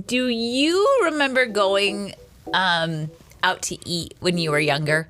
do you remember going out to eat when you were younger?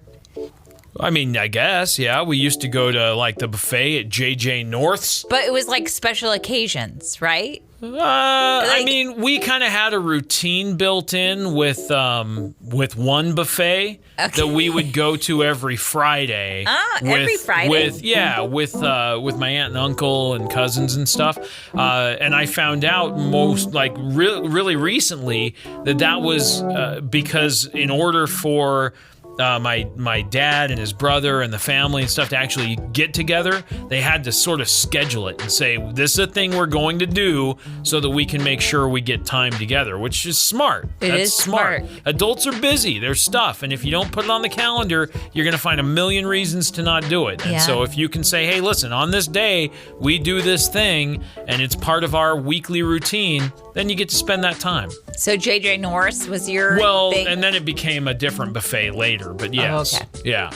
I mean, I guess, yeah. We used to go to, like, the buffet at J.J. North's. But it was like special occasions, right? I mean, we kind of had a routine built in with one buffet that we would go to every Friday. Every Friday? With my aunt and uncle and cousins and stuff. And I found out really recently that was because in order for my dad and his brother and the family and stuff to actually get together, they had to sort of schedule it and say, this is a thing we're going to do so that we can make sure we get time together, which is smart. That's smart. Adults are busy. There's stuff. And if you don't put it on the calendar, you're going to find a million reasons to not do it. And so if you can say, hey, listen, on this day, we do this thing and it's part of our weekly routine, then you get to spend that time. So J.J. Norris was your thing? And then it became a different buffet later, but yes. Oh, okay. Yeah.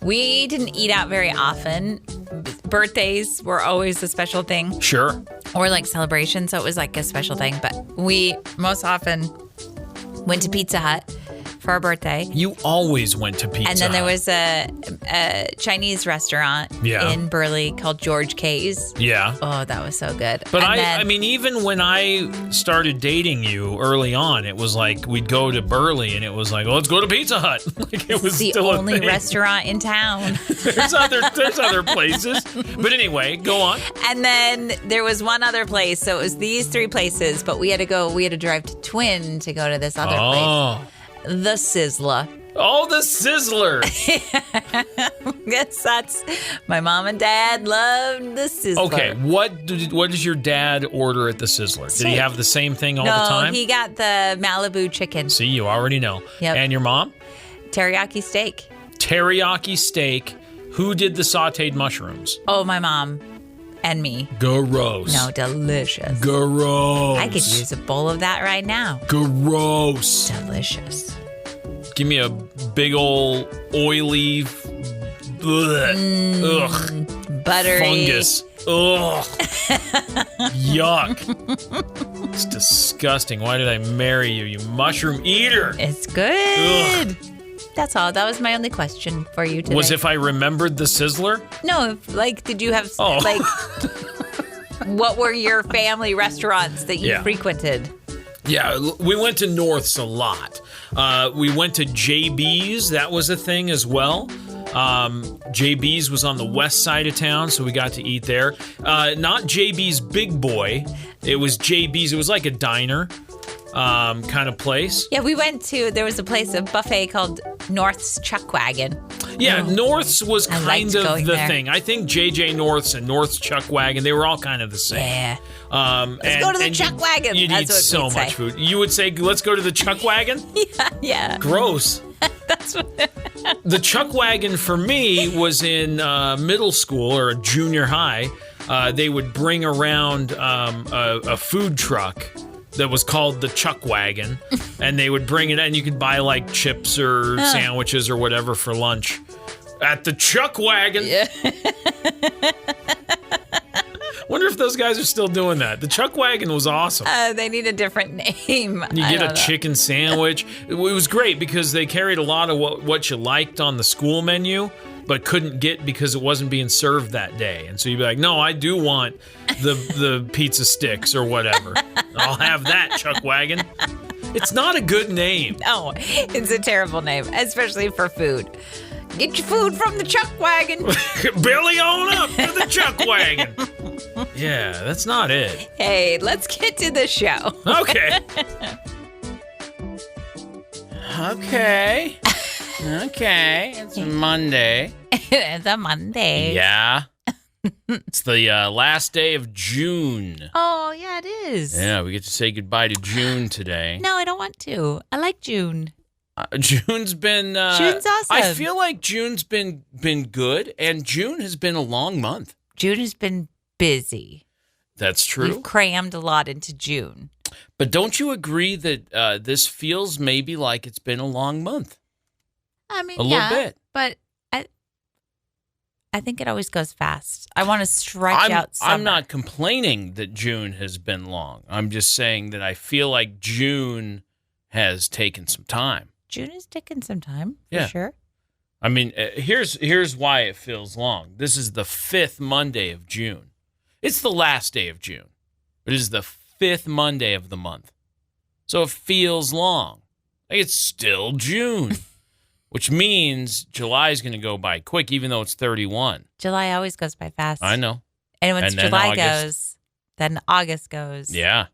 We didn't eat out very often. Birthdays were always a special thing. Sure. Or like celebrations, so it was like a special thing. But we most often went to Pizza Hut for our birthday. You always went to Pizza Hut. And then there was a Chinese restaurant in Burley called George K's. Yeah. Oh, that was so good. But I mean, even when I started dating you early on, it was like we'd go to Burley and it was like, let's go to Pizza Hut. Like it was the still only a thing. Restaurant in town. There's other places. But anyway, go on. And then there was one other place. So it was these three places, but we had to drive to Twin to go to this other place. The Sizzler. Oh, the Sizzler. Guess that's my mom and dad loved the Sizzler. Okay, what does your dad order at the Sizzler? Did he have the same thing all the time? No, he got the Malibu chicken. See, you already know. Yep. And your mom? Teriyaki steak. Teriyaki steak. Who did the sautéed mushrooms? Oh, my mom. And me. Gross. No, delicious. Gross. I could use a bowl of that right now. Gross. Delicious. Give me a big old oily, buttery. fungus. Ugh. Yuck. It's disgusting. Why did I marry you, you mushroom eater? It's good. Ugh. That's all. That was my only question for you today. Was if I remembered the Sizzler? No, did you have, what were your family restaurants that you frequented? Yeah, we went to North's a lot. We went to JB's. That was a thing as well. JB's was on the west side of town, so we got to eat there. Not JB's Big Boy. It was JB's. It was like a diner kind of place. Yeah, we went to, there was a buffet called North's Chuck Wagon. Yeah, North's was kind of the there. thing. I think JJ North's and North's Chuck Wagon, they were all kind of the same. Yeah. Let's go to the Chuck Wagon. You'd eat so much food. You would say, let's go to the Chuck Wagon? Yeah. Gross. That's what... The Chuck Wagon for me was in middle school or junior high. They would bring around a food truck that was called the Chuck Wagon, and they would bring it in. You could buy like chips or sandwiches or whatever for lunch at the Chuck Wagon. Yeah. Wonder if those guys are still doing that. The Chuck Wagon was awesome. They need a different name. You get a chicken sandwich. It was great because they carried a lot of what you liked on the school menu, but couldn't get because it wasn't being served that day. And so you'd be like, no, I do want the pizza sticks or whatever. I'll have that, Chuck Wagon. It's not a good name. No, it's a terrible name, especially for food. Get your food from the Chuck Wagon. Belly on up to the Chuck Wagon. Yeah, that's not it. Hey, let's get to the show. Okay. Okay, it's a Monday. It's a Monday. Yeah. It's the last day of June. Oh, yeah, it is. Yeah, we get to say goodbye to June today. No, I don't want to. I like June. June's been... June's awesome. I feel like June's been good, and June has been a long month. June has been busy. That's true. We've crammed a lot into June. But don't you agree that this feels maybe like it's been a long month? I mean, a little bit. But I think it always goes fast. I want to stretch out summer. I'm not complaining that June has been long. I'm just saying that I feel like June has taken some time. June has taken some time, for sure. I mean, here's why it feels long. This is the 5th Monday of June. It's the last day of June. It is the 5th Monday of the month. So it feels long. Like it's still June. Which means July is going to go by quick, even though it's 31. July always goes by fast. I know. And once July goes, then August goes. Yeah.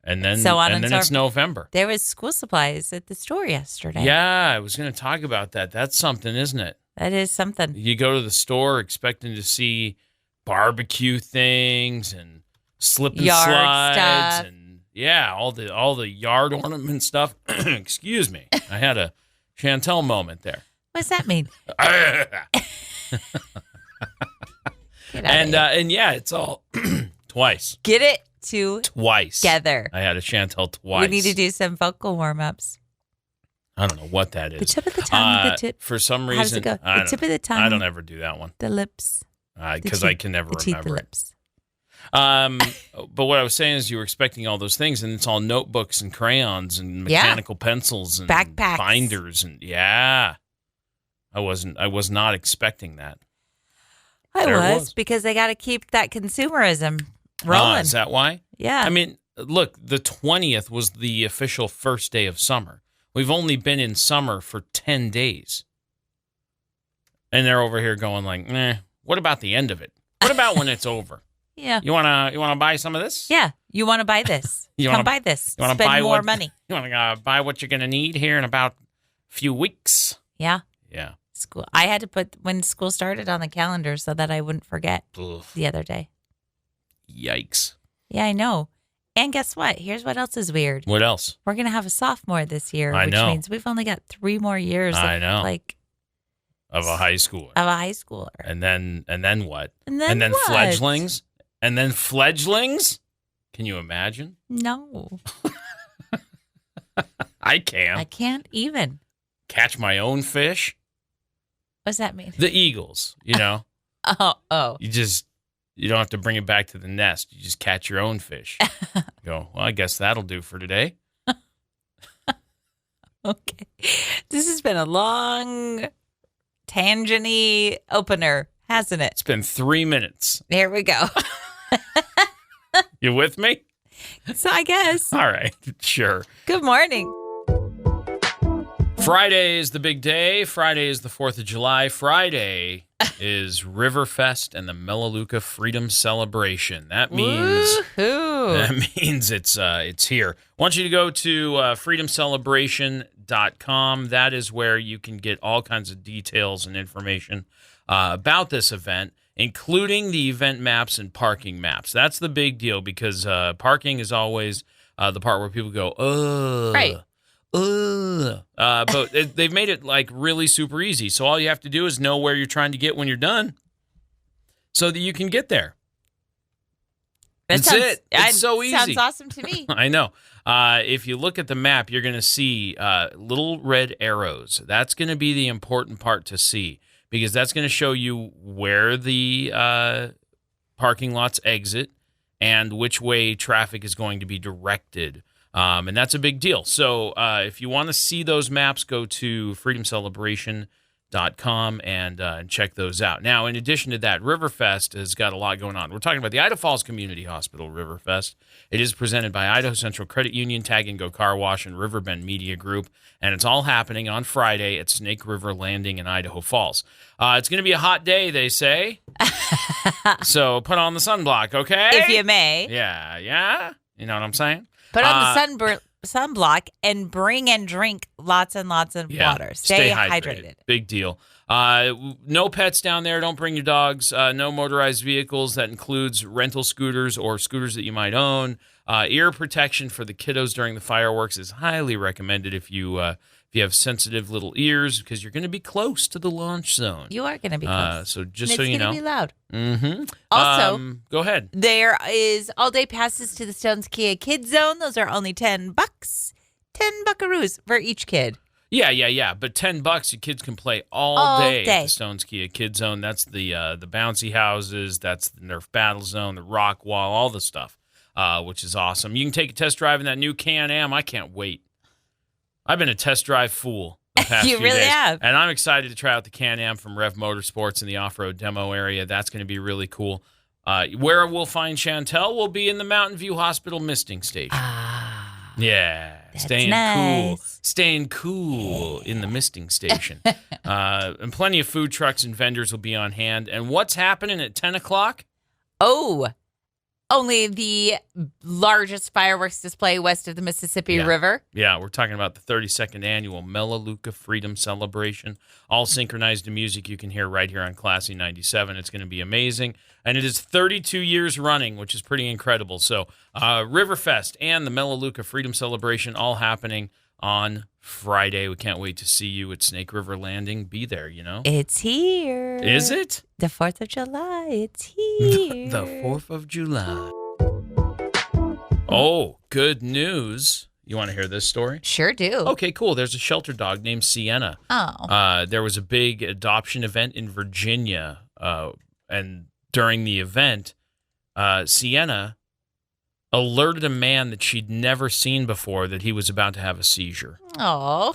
And then, so on and then it's November. There was school supplies at the store yesterday. Yeah, I was going to talk about that. That's something, isn't it? That is something. You go to the store expecting to see barbecue things and slip and yard slides stuff. And all the yard ornament stuff. Excuse me. I had a Chantel moment there. What's that mean? And yeah, it's all twice. Get it twice together. I had a Chantel twice. We need to do some vocal warm-ups. I don't know what that is. The tip of the tongue, the tip. For some reason, how does it go? The tip of the tongue. I don't ever do that one. The lips. Because I can never the remember teeth, the it. lips. But what I was saying is you were expecting all those things, and it's all notebooks and crayons and mechanical pencils and backpacks, binders, and I was not expecting that. I was because they got to keep that consumerism rolling. Is that why? Yeah. I mean, look, the 20th was the official first day of summer. We've only been in summer for 10 days, and they're over here going like, what about the end of it? What about when it's over? Yeah. You wanna buy some of this? Yeah. You want to buy this? Come buy this. You want to buy more money? You want to buy what you're gonna need here in about a few weeks? Yeah. Yeah. School. I had to put when school started on the calendar so that I wouldn't forget the other day. Yikes. Yeah, I know. And guess what? Here's what else is weird. What else? We're gonna have a sophomore this year, which means we've only got 3 more years. I know. Of a high schooler. Of a high schooler. And then what? And then what? Fledglings? And then fledglings? Can you imagine? No. I can. I can't even. Catch my own fish? What's that mean? The eagles, you know. Oh. You don't have to bring it back to the nest. You just catch your own fish. Go, well, I guess that'll do for today. Okay. This has been a long tangent-y opener, hasn't it? It's been 3 minutes. Here we go. You with me? So I guess. All right, sure. Good morning. Friday is the big day. Friday is the 4th of July. Friday is Riverfest and the Melaleuca Freedom Celebration. That means it's here. I want you to go to freedomcelebration.com. That is where you can get all kinds of details and information about this event, including the event maps and parking maps. That's the big deal because parking is always the part where people go, right. But they've made it like really super easy. So all you have to do is know where you're trying to get when you're done so that you can get there. That's it. It's so easy. Sounds awesome to me. I know. If you look at the map, you're going to see little red arrows. That's going to be the important part to see because that's going to show you where the parking lots exit and which way traffic is going to be directed. And that's a big deal. So if you want to see those maps, go to freedomcelebration.com and check those out. Now, in addition to that, Riverfest has got a lot going on. We're talking about the Idaho Falls Community Hospital Riverfest. It is presented by Idaho Central Credit Union, Tag and Go Car Wash, and Riverbend Media Group. And it's all happening on Friday at Snake River Landing in Idaho Falls. It's going to be a hot day, they say. So put on the sunblock, okay? If you may. Yeah. You know what I'm saying? Put on the sunblock and bring and drink lots and lots of water. Stay hydrated. Big deal. No pets down there. Don't bring your dogs. No motorized vehicles. That includes rental scooters or scooters that you might own. Ear protection for the kiddos during the fireworks is highly recommended if you have sensitive little ears because you're going to be close to the launch zone. You are going to be close. So just so you know. It's going to be loud. Mm-hmm. Also, go ahead. There is all-day passes to the Stones Kia Kids Zone. Those are only $10. 10 buckaroos for each kid. Yeah. But $10, you kids can play all day at the Stones Kia Kid Zone. That's the bouncy houses. That's the Nerf Battle Zone, the rock wall, all the stuff, which is awesome. You can take a test drive in that new Can-Am. I can't wait. I've been a test drive fool the past You few really days. have. And I'm excited to try out the Can-Am from Rev Motorsports in the off-road demo area. That's going to be really cool. Where we'll find Chantel will be in the Mountain View Hospital misting station. Yeah, that's staying nice. cool. Staying cool in the misting station. And plenty of food trucks and vendors will be on hand. And what's happening at 10 o'clock? Oh, only the largest fireworks display west of the Mississippi River. Yeah, we're talking about the 32nd annual Melaleuca Freedom Celebration, all synchronized to music you can hear right here on Classy 97. It's going to be amazing. And it is 32 years running, which is pretty incredible. So Riverfest and the Melaleuca Freedom Celebration all happening on Friday. We can't wait to see you at Snake River Landing. Be there, you know. It's here. Is it? The 4th of July. It's here. The 4th of July. Oh, good news. You want to hear this story? Sure do. Okay, cool. There's a shelter dog named Sienna. Oh. There was a big adoption event in Virginia, and during the event, Sienna alerted a man that she'd never seen before that he was about to have a seizure. Oh.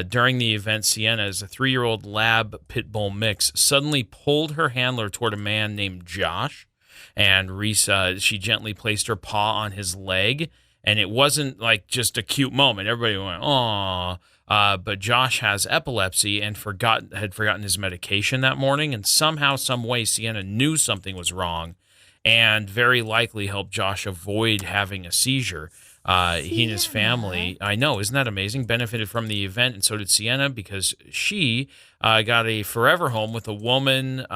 During the event, Sienna, as a 3-year-old lab pit bull mix, suddenly pulled her handler toward a man named Josh, and she gently placed her paw on his leg, and it wasn't like just a cute moment. Everybody went, "Aw." But Josh has epilepsy and had forgotten his medication that morning, and somehow, some way, Sienna knew something was wrong and very likely helped Josh avoid having a seizure. He and his family, I know, isn't that amazing, benefited from the event, and so did Sienna, because she got a forever home with a woman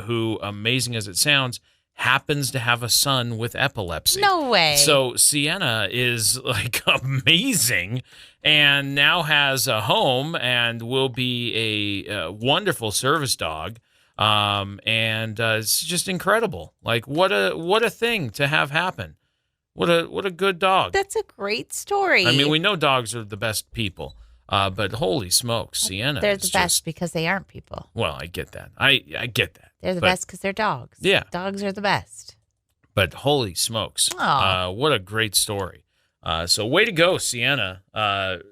who, amazing as it sounds, happens to have a son with epilepsy. No way. So Sienna is like amazing and now has a home and will be a wonderful service dog. And it's just incredible. Like what a thing to have happen. What a good dog. That's a great story. I mean, we know dogs are the best people. But holy smokes, Sienna. They're the best because they aren't people. Well, I get that. I get that. They're the best because they're dogs. Yeah. Dogs are the best. But holy smokes. Aw. What a great story. So way to go, Sienna.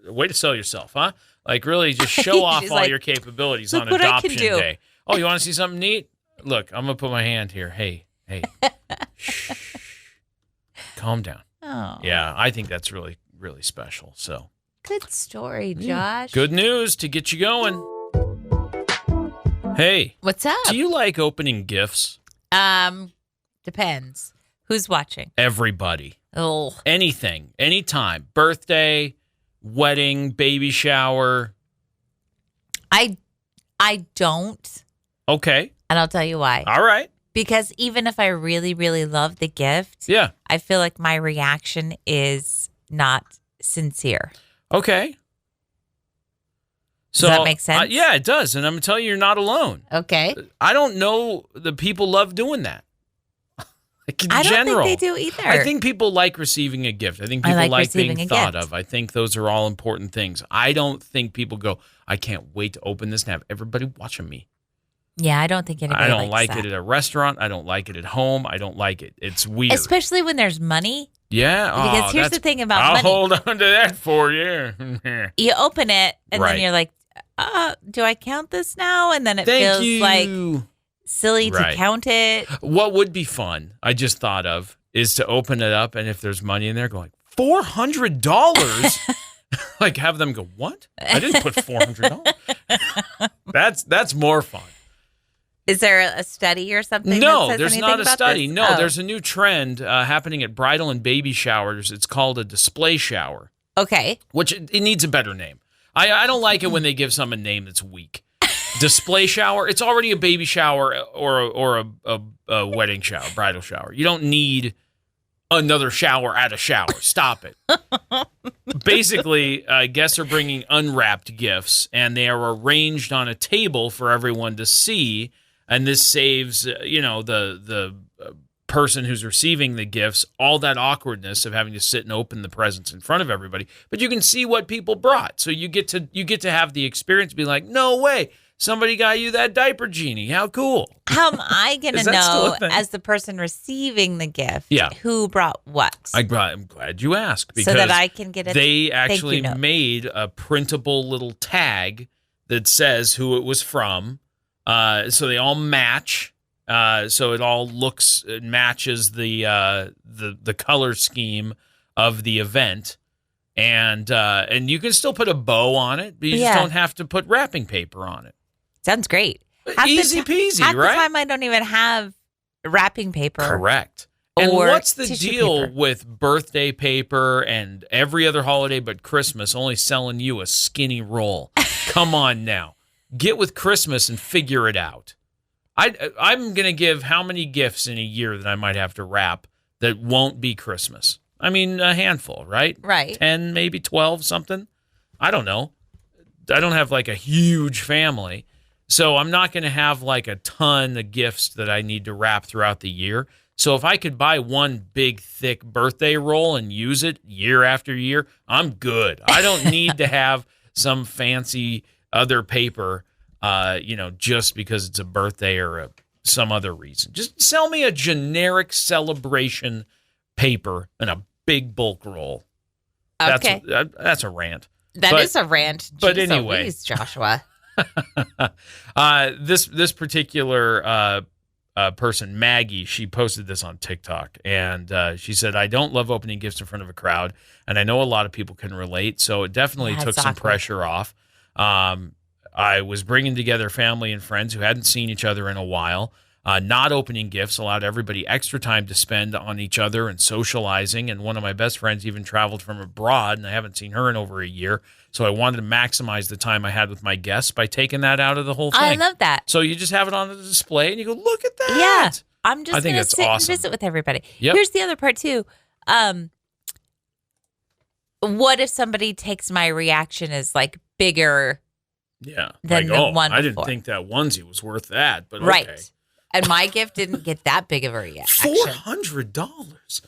Way to sell yourself, huh? Like really just show off all your capabilities on adoption day. Oh, you want to see something neat? Look, I'm going to put my hand here. Hey. Shh. Calm down. Oh. Yeah, I think that's really, really special. So good story, Josh. Good news to get you going. Hey. What's up? Do you like opening gifts? Depends. Who's watching? Everybody. Oh. Anything. Anytime. Birthday, wedding, baby shower. I don't. Okay. And I'll tell you why. All right. Because even if I really, really love the gift, I feel like my reaction is not sincere. Okay. So, does that make sense? Yeah, it does. And I'm going to tell you, you're not alone. Okay. I don't know that people love doing that. Like in general. Don't think they do either. I think people like receiving a gift. I think people like being thought of. I think those are all important things. I don't think people go, I can't wait to open this and have everybody watching me. Yeah, I don't think anybody I don't likes like that. it at a restaurant. I don't like it at home. I don't like it. It's weird. Especially when there's money. Yeah. Because here's the thing about money. I'll hold on to that for you. You open it, and then you're like, do I count this now? And then it feels like silly to count it. What would be fun, I just thought of, is to open it up, and if there's money in there, go like, $400? Like have them go, what? I didn't put $400. That's more fun. Is there a study or something? No, that says there's not a about study. This? No, there's a new trend happening at bridal and baby showers. It's called a display shower. Okay. Which it needs a better name. I don't like it when they give some a name that's weak. Display shower. It's already a baby shower or a wedding shower, bridal shower. You don't need another shower at a shower. Stop it. Basically, guests are bringing unwrapped gifts, and they are arranged on a table for everyone to see. And this saves, the person who's receiving the gifts all that awkwardness of having to sit and open the presents in front of everybody, but you can see what people brought. So you get to have the experience, be like, no way, somebody got you that diaper genie. How cool. How am I going to know, as the person receiving the gift, who brought what? I'm glad you asked, because so that I can get they actually made a printable little tag that says who it was from. So they all match. So it all matches the color scheme of the event. And you can still put a bow on it, but you just don't have to put wrapping paper on it. Sounds great. Easy peasy, half right? Half the time I don't even have wrapping paper. Correct. And what's the deal with birthday paper and every other holiday but Christmas only selling you a skinny roll? Come on now. Get with Christmas and figure it out. I'm going to give how many gifts in a year that I might have to wrap that won't be Christmas? I mean, a handful, right? Right. 10, maybe 12, something. I don't know. I don't have like a huge family. So I'm not going to have like a ton of gifts that I need to wrap throughout the year. So if I could buy one big, thick birthday roll and use it year after year, I'm good. I don't need to have some fancy other paper, just because it's a birthday or some other reason. Just sell me a generic celebration paper and a big bulk roll. Okay. That's a rant. That is a rant. But anyway. Louise, Joshua. This particular person, Maggie, she posted this on TikTok, and she said, I don't love opening gifts in front of a crowd, and I know a lot of people can relate, so it definitely took some pressure off. I was bringing together family and friends who hadn't seen each other in a while. Not opening gifts allowed everybody extra time to spend on each other and socializing, and one of my best friends even traveled from abroad, and I haven't seen her in over a year, so I wanted to maximize the time I had with my guests by taking that out of the whole thing. I love that. So you just have it on the display, and you go, look at that. Yeah, I'm just going to sit awesome. and visit with everybody. Yep. Here's the other part, too. What if somebody takes my reaction as, like, bigger than the one before? I didn't think that onesie was worth that, but okay. Right. And my gift didn't get that big of a reaction. $400.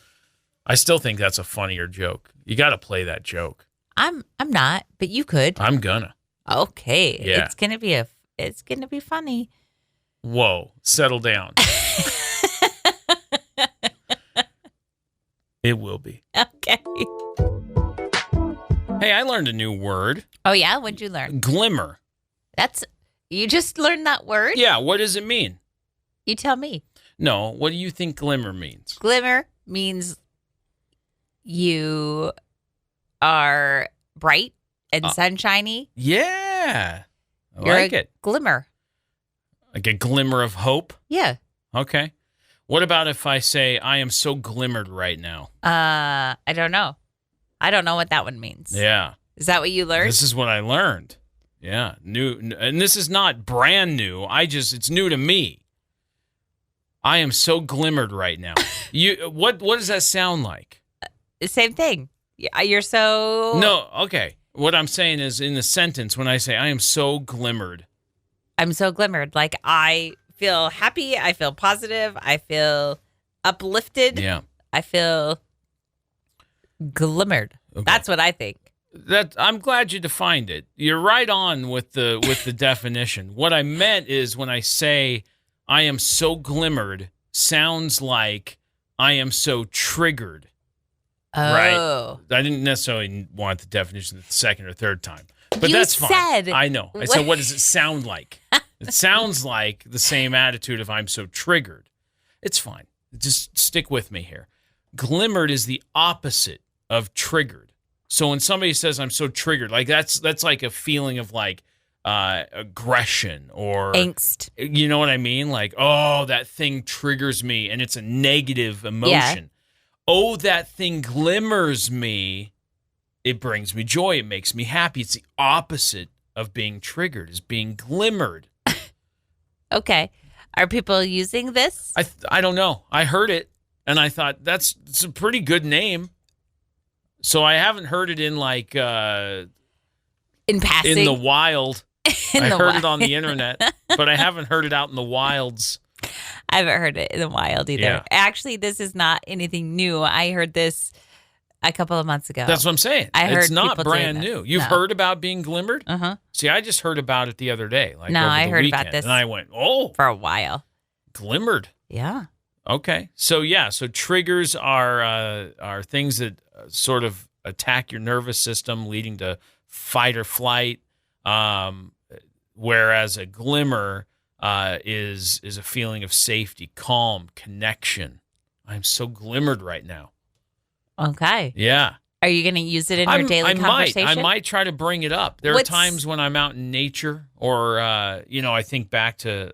I still think that's a funnier joke. You got to play that joke. I'm not, but you could. I'm gonna. Okay. Yeah. It's gonna be funny. Whoa, settle down. It will be. Okay. Hey, I learned a new word. Oh yeah, what'd you learn? Glimmer. You just learned that word? Yeah. What does it mean? You tell me. No. What do you think glimmer means? Glimmer means you are bright and sunshiny. Yeah. You're like it. Glimmer. Like a glimmer of hope? Yeah. Okay. What about if I say, I am so glimmered right now? I don't know. I don't know what that one means. Yeah. Is that what you learned? This is what I learned. Yeah. New. And this is not brand new. It's new to me. I am so glimmered right now. What does that sound like? Same thing. You're so... No, okay. What I'm saying is in the sentence when I say I am so glimmered. I'm so glimmered. Like I feel happy. I feel positive. I feel uplifted. Yeah. I feel glimmered. Okay. That's what I think. I'm glad you defined it. You're right on with the definition. What I meant is when I say I am so glimmered sounds like I am so triggered. Oh. Right? I didn't necessarily want the definition the second or third time. But you that's fine. Said, I know. I said, what does it sound like? It sounds like the same attitude of I'm so triggered. It's fine. Just stick with me here. Glimmered is the opposite of triggered. So when somebody says I'm so triggered, like that's like a feeling of like aggression or angst. You know what I mean? Like, oh, that thing triggers me, and it's a negative emotion. Yeah. Oh, that thing glimmers me. It brings me joy. It makes me happy. It's the opposite of being triggered, is being glimmered. Okay. Are people using this? I don't know. I heard it, and I thought it's a pretty good name. So I haven't heard it in like... in passing? In the wild. I heard it on the internet, but I haven't heard it out in the wilds I haven't heard it in the wild either. Yeah. Actually, this is not anything new. I heard this a couple of months ago. That's what I'm saying. I heard it's not people brand doing new. this. You've No. heard about being glimmered? Uh-huh. See, I just heard about it the other day. Like No, over I the heard weekend, about this and I went, oh, for a while. glimmered. Yeah. Okay. So triggers are things that sort of attack your nervous system, leading to fight or flight. Whereas a glimmer is a feeling of safety, calm, connection. I'm so glimmered right now. Okay. Yeah. Are you going to use it in your daily conversation? I might try to bring it up. There are times when I'm out in nature, or I think back to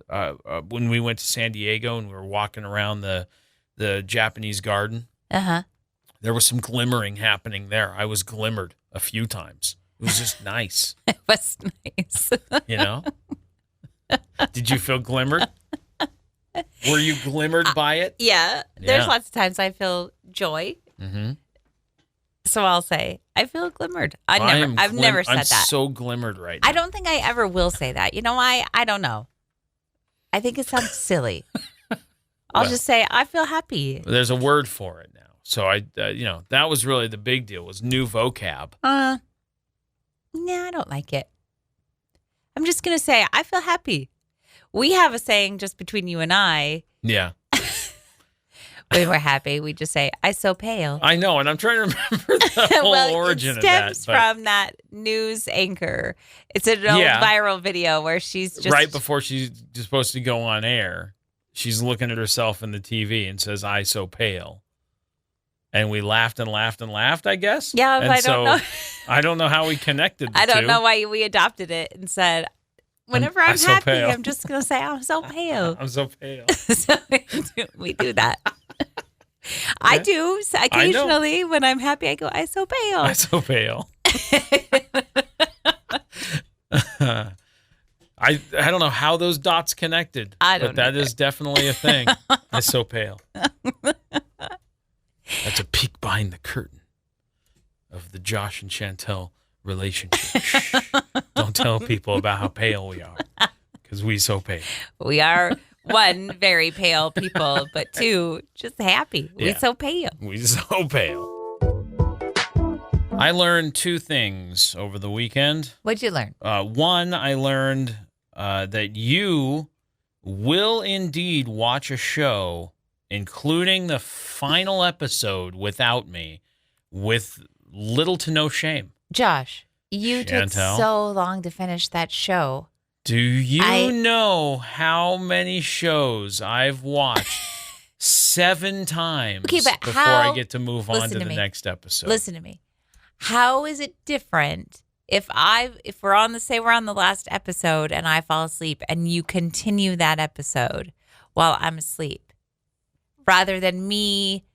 when we went to San Diego and we were walking around the Japanese garden. Uh-huh. There was some glimmering happening there. I was glimmered a few times. It was just nice. It was nice. Did you feel glimmered? Were you glimmered by it? Yeah. There's lots of times I feel joy. Mm-hmm. So I'll say, I feel glimmered. I've never said I'm that. so glimmered right now. I don't think I ever will say that. You know why? I don't know. I think it sounds silly. I'll just say, I feel happy. There's a word for it now. So that was really the big deal, was new vocab. I don't like it. I'm just going to say, I feel happy. We have a saying just between you and I. Yeah. When we're happy, we just say, I so pale. I know, and I'm trying to remember the whole origin of that. It stems from that news anchor. It's an old viral video where she's just... Right before she's supposed to go on air, she's looking at herself in the TV and says, I so pale. And we laughed and laughed and laughed, I guess. Yeah, but I don't know. I don't know how we connected the I don't two. know why we adopted it and said, whenever I'm so happy, pale. I'm just going to say, I'm so pale. I'm so pale. So we do that. I do. So occasionally, when I'm happy, I go, I so pale. I'm so pale. I don't know how those dots connected. But that is definitely a thing. I'm so pale. That's a peek behind the curtain of the Josh and Chantel relationship. Shh. Don't tell people about how pale we are, because we so pale. We are, one, very pale people, but two, just happy. We so pale. We so pale. I learned two things over the weekend. What'd you learn? One, I learned that you will indeed watch a show, including the final episode without me, with little to no shame. Josh, you took so long to finish that show. Do you know how many shows I've watched 7 times before I get to move on to the next episode? Listen to me. How is it different if we're on the last episode and I fall asleep and you continue that episode while I'm asleep, rather than me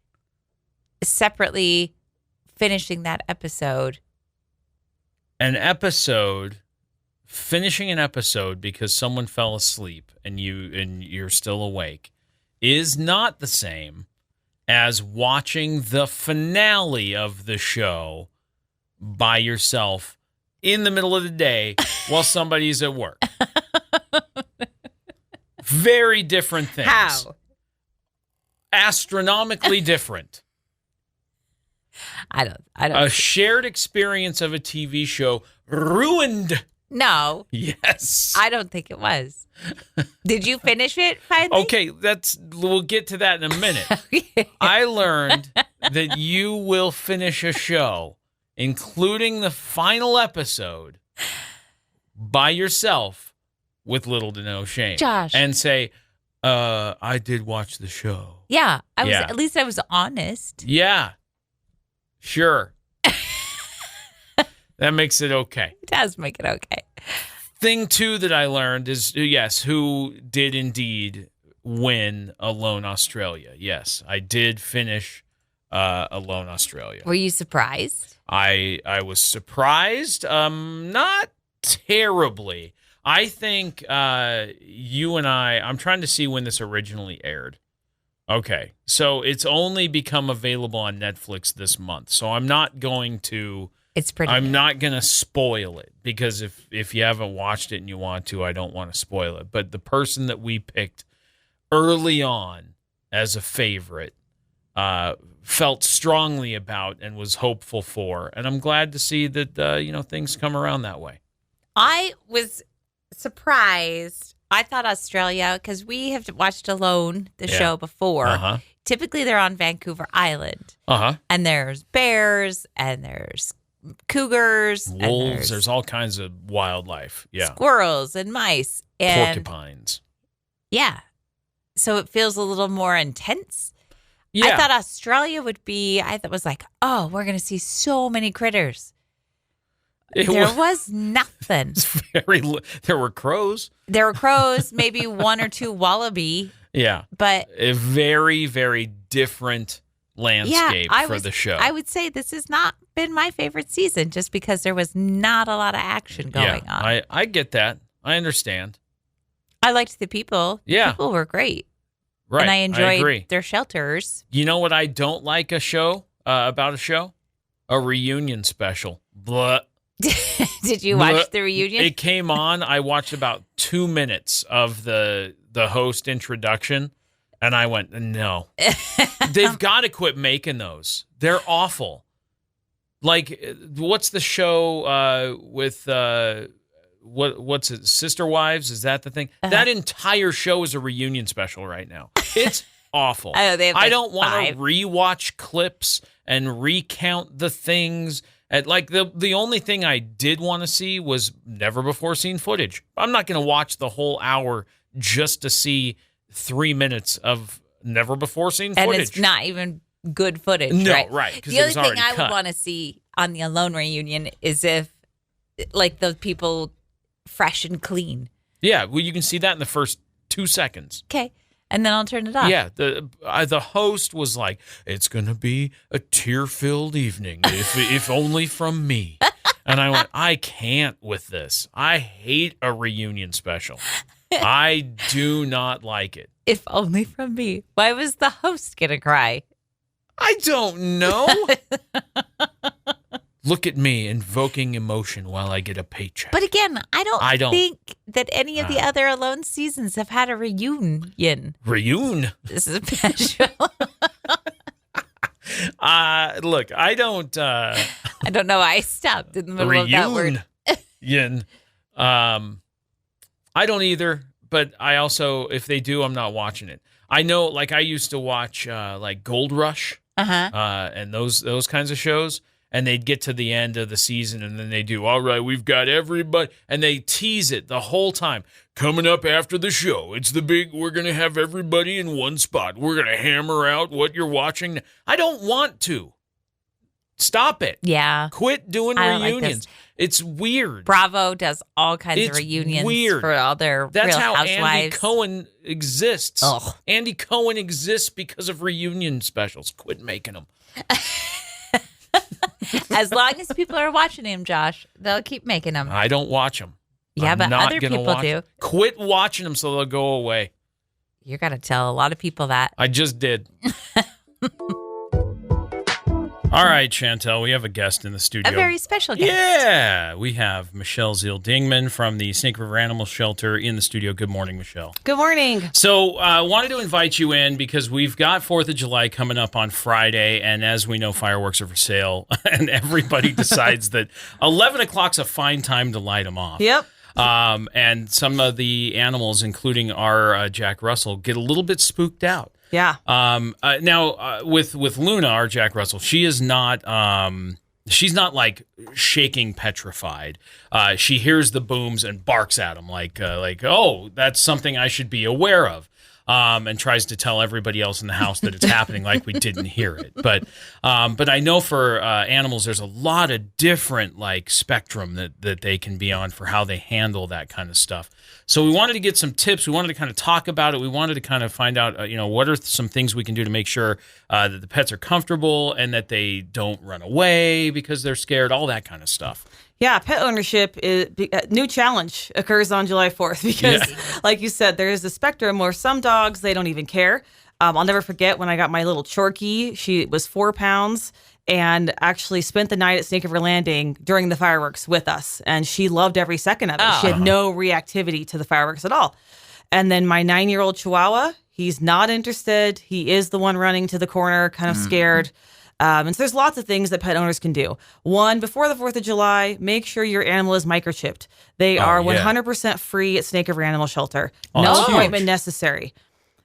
separately finishing that episode? Finishing an episode because someone fell asleep and you're still awake is not the same as watching the finale of the show by yourself in the middle of the day while somebody's at work. Very different things. How? Astronomically different. I don't. A shared experience of a TV show ruined. No. Yes. I don't think it was. Did you finish it finally? Okay, we'll get to that in a minute. I learned that you will finish a show, including the final episode, by yourself with little to no shame. Josh. And say, I did watch the show. Yeah. At least I was honest. Yeah. Sure. That makes it okay. It does make it okay. Thing 2 that I learned is, yes, who did indeed win Alone Australia. Yes, I did finish Alone Australia. Were you surprised? I was surprised. Not terribly. I think you and I'm trying to see when this originally aired. Okay, so it's only become available on Netflix this month, so I'm not going to... I'm not going to spoil it, because if you haven't watched it and you want to, I don't want to spoil it. But the person that we picked early on as a favorite, felt strongly about and was hopeful for. And I'm glad to see that, things come around that way. I was surprised. I thought Australia, because we have watched Alone, the show before. Uh-huh. Typically, they're on Vancouver Island. Uh-huh. And there's bears, and there's cougars. Wolves. There's all kinds of wildlife. Yeah. Squirrels and mice. And porcupines. yeah. So it feels a little more intense. Yeah. I thought Australia would be, was like, oh, we're going to see so many critters. There was nothing. There were crows. There were crows, maybe one or two wallaby. Yeah. But a very, very different landscape for the show. I would say this has not been my favorite season just because there was not a lot of action going on. I get that. I understand. I liked the people. Yeah. The people were great. Right. And I enjoyed their shelters. You know what I don't like about a show? A reunion special. Blah. Did you watch the reunion? It came on. I watched about 2 minutes of the host introduction, and I went, no. They've got to quit making those. They're awful. Like, what's the show with what's it? Sister Wives? Is that the thing? Uh-huh. That entire show is a reunion special right now. It's awful. Oh, they have I don't want to rewatch clips and recount the things. The only thing I did want to see was never before seen footage. I'm not going to watch the whole hour just to see 3 minutes of never before seen footage. And it's not even good footage. No, right. The only thing I would want to see on the Alone reunion is if, those people fresh and clean. Yeah, well, you can see that in the first 2 seconds. Okay. And then I'll turn it off. Yeah, the host was like, it's going to be a tear-filled evening, if only from me. And I went, I can't with this. I hate a reunion special. I do not like it. If only from me. Why was the host going to cry? I don't know. Look at me invoking emotion while I get a paycheck. But again, I don't think that any of the other Alone seasons have had a reunion. Reunion? This is special. Look, I don't... I don't know. I stopped in the middle of that word. I don't either, but I also, if they do, I'm not watching it. I know, I used to watch, Gold Rush and those kinds of shows. And they'd get to the end of the season, and then they do, all right, we've got everybody. And they tease it the whole time. Coming up after the show, we're going to have everybody in one spot. We're going to hammer out what you're watching. I don't want to. Stop it. Yeah. Quit doing reunions. It's weird. Bravo does all kinds of reunions for all their That's Real how Housewives. Andy Cohen exists. Ugh. Andy Cohen exists because of reunion specials. Quit making them. As long as people are watching him, Josh, they'll keep making them. I don't watch them. Yeah, but other people do. Quit watching them so they'll go away. You're going to tell a lot of people that. I just did. All right, Chantel, we have a guest in the studio. A very special guest. Yeah, we have Michelle Ciel-Dingman from the Snake River Animal Shelter in the studio. Good morning, Michelle. Good morning. So I wanted to invite you in because we've got 4th of July coming up on Friday, and as we know, fireworks are for sale, and everybody decides that 11 o'clock's a fine time to light them off. Yep. And some of the animals, including our Jack Russell, get a little bit spooked out. Yeah. Now, with Luna, our Jack Russell, she is not. She's not shaking petrified. She hears the booms and barks at them like, oh, that's something I should be aware of. And tries to tell everybody else in the house that it's happening like we didn't hear it. But I know for animals, there's a lot of different spectrum that they can be on for how they handle that kind of stuff. So we wanted to get some tips. We wanted to kind of talk about it. We wanted to kind of find out, what are some things we can do to make sure that the pets are comfortable and that they don't run away because they're scared, all that kind of stuff. Yeah, pet ownership is a new challenge occurs on July 4th because, like you said, there is a spectrum where some dogs, they don't even care. I'll never forget when I got my little Chorky. She was 4 pounds and actually spent the night at Snake River Landing during the fireworks with us. And she loved every second of it. She had no reactivity to the fireworks at all. And then my 9-year-old Chihuahua, He's not interested. He is the one running to the corner, kind of scared. And so there's lots of things that pet owners can do. One, before the 4th of July, make sure your animal is microchipped. They are 100% free at Snake River Animal Shelter. No appointment necessary.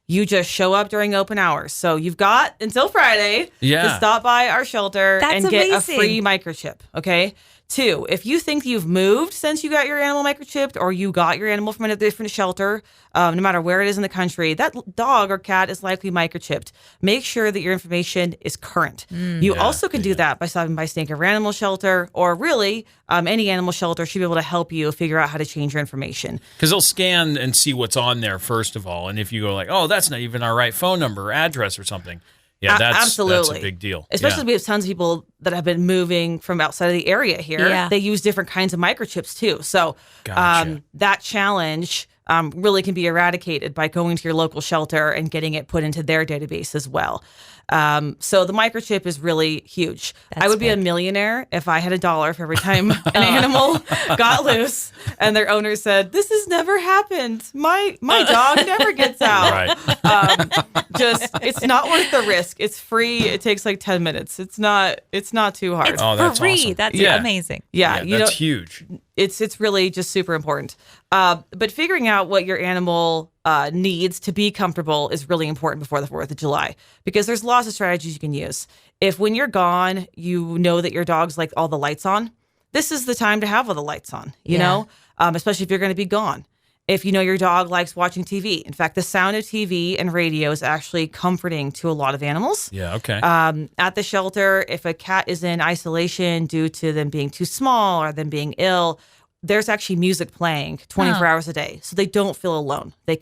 You just show up during open hours. So you've got until Friday to stop by our shelter and get a free microchip. Okay. 2, if you think you've moved since you got your animal microchipped or you got your animal from a different shelter, no matter where it is in the country, that dog or cat is likely microchipped. Make sure that your information is current. You also can do that by stopping by Snake River Animal Shelter, or really any animal shelter should be able to help you figure out how to change your information. Because they'll scan and see what's on there, first of all. And if you go like, oh, that's not even our right phone number or address or something. Yeah, that's a big deal. Especially we have tons of people that have been moving from outside of the area here. Yeah. They use different kinds of microchips too. So that challenge really can be eradicated by going to your local shelter and getting it put into their database as well. So the microchip is really huge. I would be a millionaire if I had $1 for every time an animal got loose and their owner said, "This has never happened. My dog never gets out." Right. It's not worth the risk. It's free. It takes like 10 minutes. It's not too hard. It's free. Awesome. That's amazing. Yeah, that's huge. It's really just super important. But figuring out what your animal needs to be comfortable is really important before the 4th of July, because there's lots of strategies you can use. If when you're gone, you know that your dog's like all the lights on, this is the time to have all the lights on, you know, especially if you're going to be gone. If you know your dog likes watching TV. In fact, the sound of TV and radio is actually comforting to a lot of animals. Yeah, okay. At the shelter, if a cat is in isolation due to them being too small or them being ill, there's actually music playing 24 hours a day. So they don't feel alone. They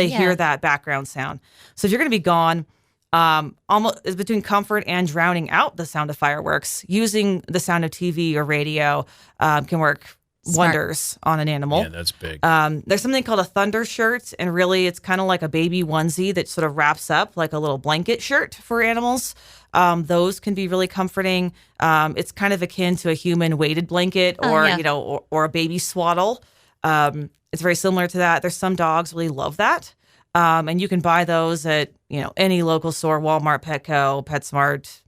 hear that background sound. So if you're going to be gone, almost is between comfort and drowning out the sound of fireworks, using the sound of TV or radio can work wonders on an animal. Yeah, that's big. There's something called a thunder shirt, and really it's kind of like a baby onesie that sort of wraps up like a little blanket shirt for animals. Those can be really comforting. It's kind of akin to a human weighted blanket or a baby swaddle. It's very similar to that. There's some dogs really love that. And you can buy those at, any local store, Walmart, Petco, PetSmart.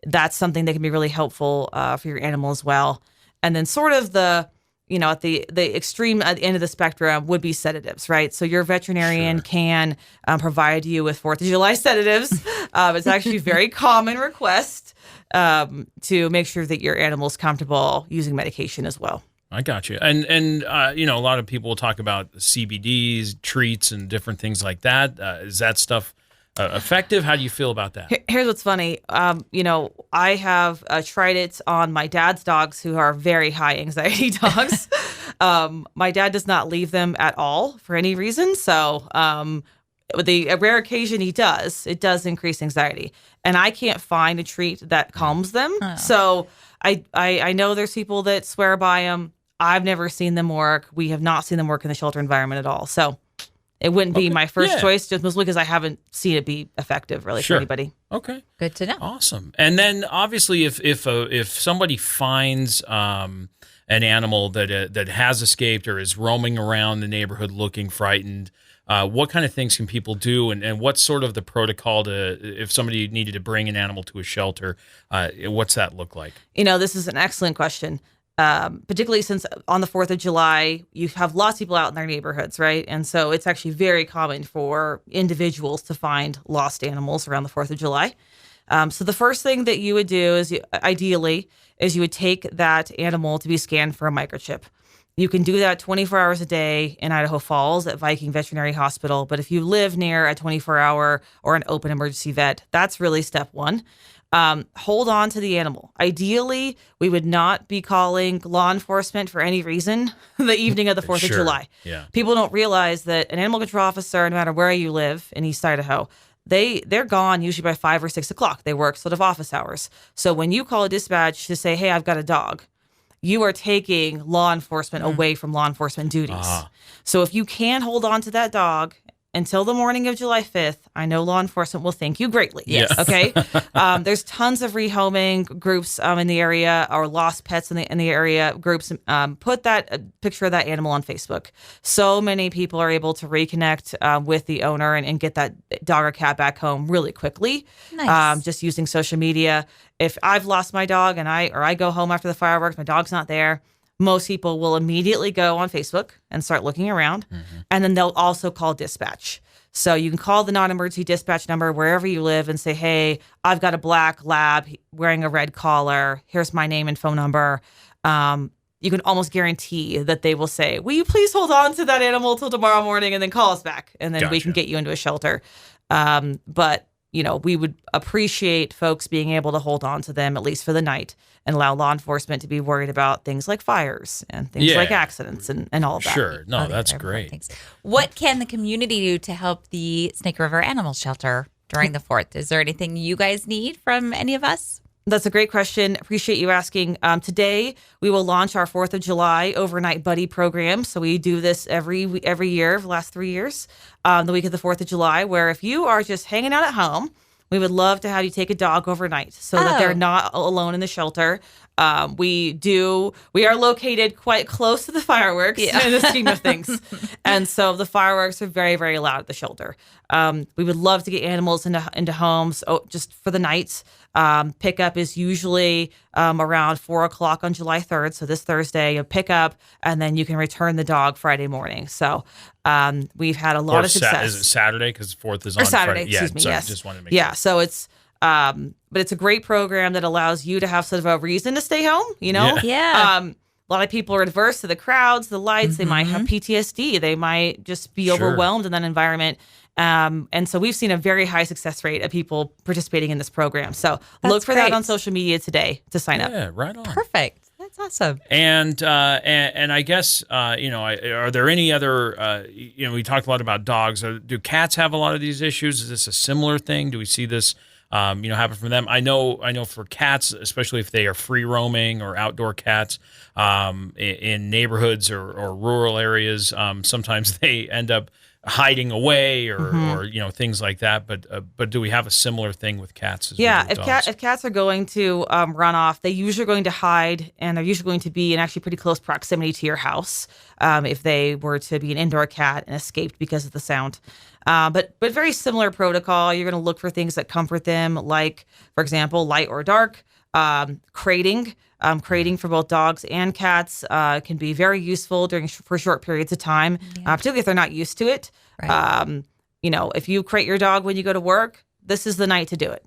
That's something that can be really helpful for your animal as well. And then sort of at the extreme at the end of the spectrum would be sedatives, right? So your veterinarian can provide you with 4th of July sedatives. It's actually a very common request to make sure that your animal's comfortable using medication as well. I got you. And a lot of people will talk about CBDs, treats, and different things like that. Is that stuff effective? How do you feel about that? Here's what's funny. I have tried it on my dad's dogs, who are very high anxiety dogs. My dad does not leave them at all for any reason. So the rare occasion he does, it does increase anxiety. And I can't find a treat that calms them. Oh. So I know there's people that swear by them. I've never seen them work. We have not seen them work in the shelter environment at all. So it wouldn't be my first choice, just mostly because I haven't seen it be effective really for anybody. Okay. Good to know. Awesome. And then obviously if somebody finds an animal that has escaped or is roaming around the neighborhood looking frightened, what kind of things can people do? And what's sort of the protocol if somebody needed to bring an animal to a shelter, what's that look like? This is an excellent question. Particularly since on the 4th of July, you have lots of people out in their neighborhoods, right? And so it's actually very common for individuals to find lost animals around the 4th of July. So the first thing that you would do is you would take that animal to be scanned for a microchip. You can do that 24 hours a day in Idaho Falls at Viking Veterinary Hospital. But if you live near a 24-hour or an open emergency vet, that's really step one. Hold on to the animal. Ideally, we would not be calling law enforcement for any reason the evening of the 4th of July. Yeah. People don't realize that an animal control officer, no matter where you live in East Idaho, they're gone usually by 5 or 6 o'clock. They work sort of office hours. So when you call a dispatch to say, hey, I've got a dog, you are taking law enforcement away from law enforcement duties. So if you can hold on to that dog until the morning of July 5th, I know law enforcement will thank you greatly. Yes. Okay. There's tons of rehoming groups in the area, or lost pets in the area groups. Put that picture of that animal on Facebook. So many people are able to reconnect with the owner and get that dog or cat back home really quickly. Nice. Just using social media. If I've lost my dog and I go home after the fireworks, my dog's not there, most people will immediately go on Facebook and start looking around. And then they'll also call dispatch. So you can call the non-emergency dispatch number wherever you live and say, hey, I've got a black lab wearing a red collar. Here's my name and phone number. You can almost guarantee that they will say, will you please hold on to that animal till tomorrow morning and then call us back? And then we can get you into a shelter. But we would appreciate folks being able to hold on to them, at least for the night, and allow law enforcement to be worried about things like fires and things like accidents and all of that. Sure. No, that's great. Things. What can the community do to help the Snake River Animal Shelter during the 4th? Is there anything you guys need from any of us? That's a great question. Appreciate you asking. Today, we will launch our 4th of July overnight buddy program. So we do this every year for the last 3 years, the week of the 4th of July, where if you are just hanging out at home, we would love to have you take a dog overnight so that they're not alone in the shelter. We are located quite close to the fireworks in the scheme of things. And so the fireworks are very, very loud at the shelter. We would love to get animals into homes just for the night. Pickup is usually around 4:00 on July 3rd. So this Thursday, you pick up and then you can return the dog Friday morning. So we've had a lot of success. Is it Saturday? Because 4th is on Saturday, Friday. excuse me, sorry, yes. Just wanted to make sure. So it's, but it's a great program that allows you to have sort of a reason to stay home, Yeah. A lot of people are adverse to the crowds, the lights. They might have PTSD. They might just be overwhelmed in that environment. And so we've seen a very high success rate of people participating in this program. So look for that on social media today to sign up. Yeah, right on. Perfect. That's awesome. And I guess are there any other we talked a lot about dogs. Do cats have a lot of these issues? Is this a similar thing? Do we see this happen from them? I know for cats, especially if they are free roaming or outdoor cats in neighborhoods or rural areas, sometimes they end up hiding away or things like that. But do we have a similar thing with cats? As if cats are going to run off, they usually are going to hide, and they're usually going to be in actually pretty close proximity to your house. If they were to be an indoor cat and escaped because of the sound. But very similar protocol. You're going to look for things that comfort them, like, for example, light or dark. Crating. Crating for both dogs and cats can be very useful for short periods of time, particularly if they're not used to it. Right. If you crate your dog when you go to work, this is the night to do it.